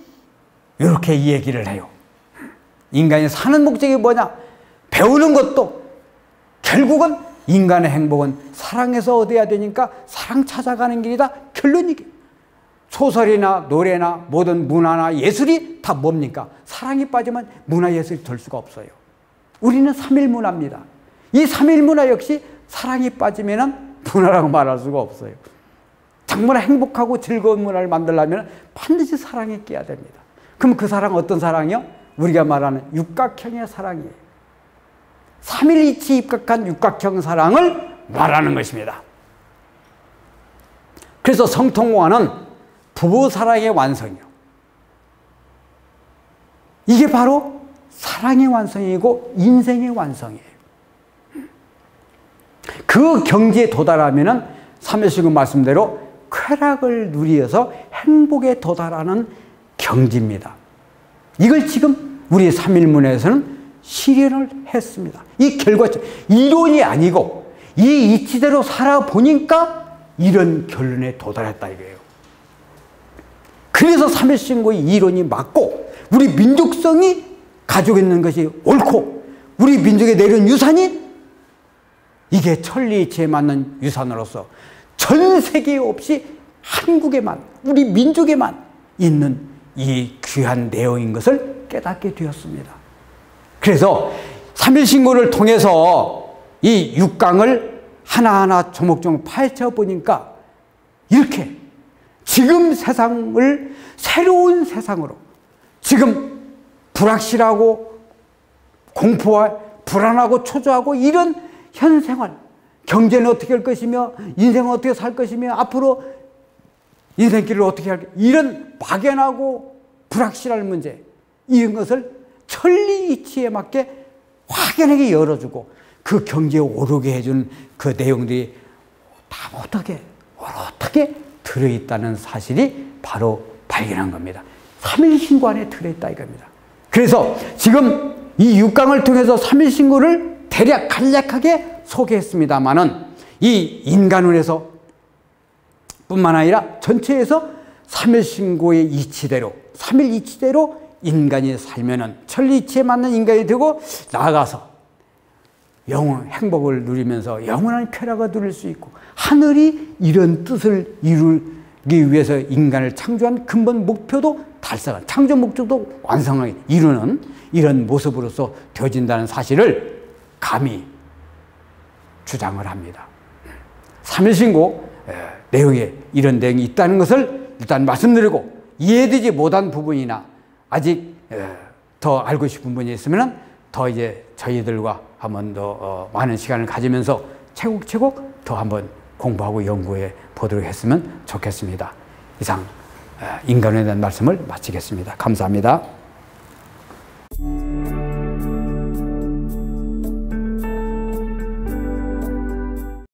이렇게 얘기를 해요. 인간이 사는 목적이 뭐냐? 배우는 것도 결국은 인간의 행복은 사랑에서 얻어야 되니까 사랑 찾아가는 길이다. 결론이게. 소설이나 노래나 모든 문화나 예술이 다 뭡니까? 사랑이 빠지면 문화예술이 될 수가 없어요. 우리는 3일 문화입니다. 이 3일 문화 역시 사랑이 빠지면 문화라고 말할 수가 없어요. 정말 행복하고 즐거운 문화를 만들려면 반드시 사랑이 끼어야 됩니다. 그럼 그 사랑은 어떤 사랑이요? 우리가 말하는 육각형의 사랑이에요. 3일이치 입각한 육각형 사랑을 말하는 것입니다. 그래서 성통공화는 부부 사랑의 완성이요. 이게 바로 사랑의 완성이고 인생의 완성이에요. 그 경지에 도달하면은 삼일신구 말씀대로 쾌락을 누리어서 행복에 도달하는 경지입니다. 이걸 지금 우리 삼일문에서는 실현을 했습니다. 이 결과적 이론이 아니고 이 이치대로 살아보니까 이런 결론에 도달했다 이거예요. 그래서 삼일신구의 이론이 맞고 우리 민족성이 가지고 있는 것이 옳고 우리 민족에 내려온 유산이 이게 천리이치에 맞는 유산으로서 전 세계에 없이 한국에만 우리 민족에만 있는 이 귀한 내용인 것을 깨닫게 되었습니다. 그래서 삼일신구를 통해서 이 육강을 하나하나 조목조목 파헤쳐 보니까 이렇게 지금 세상을 새로운 세상으로 지금 불확실하고 공포와 불안하고 초조하고 이런 현생활, 경제는 어떻게 할 것이며 인생은 어떻게 살 것이며 앞으로 인생길을 어떻게 할 것이며 이런 막연하고 불확실한 문제 이런 것을 천리이치에 맞게 확연하게 열어주고 그 경지에 오르게 해준 그 내용들이 다 어떻게 들어있다는 사실이 바로 발견한 겁니다. 3일신구 안에 들어있다 이겁니다. 그래서 지금 이 육강을 통해서 3일신구를 대략 간략하게 소개했습니다마는 이 인간운에서 뿐만 아니라 전체에서 3일신구의 이치대로 3일 이치대로 인간이 살면은 천리이치에 맞는 인간이 되고 나아가서 영원 행복을 누리면서 영원한 쾌락을 누릴 수 있고 하늘이 이런 뜻을 이루기 위해서 인간을 창조한 근본 목표도 달성한 창조 목적도 완성하게 이루는 이런 모습으로서 되어진다는 사실을 감히 주장을 합니다. 삼일신구 내용에 이런 내용이 있다는 것을 일단 말씀드리고 이해되지 못한 부분이나 아직 더 알고 싶은 분이 있으면 더 이제 저희들과 한번 더 많은 시간을 가지면서 차곡차곡 더 한번 공부하고 연구해 보도록 했으면 좋겠습니다. 이상 인간에 대한 말씀을 마치겠습니다. 감사합니다.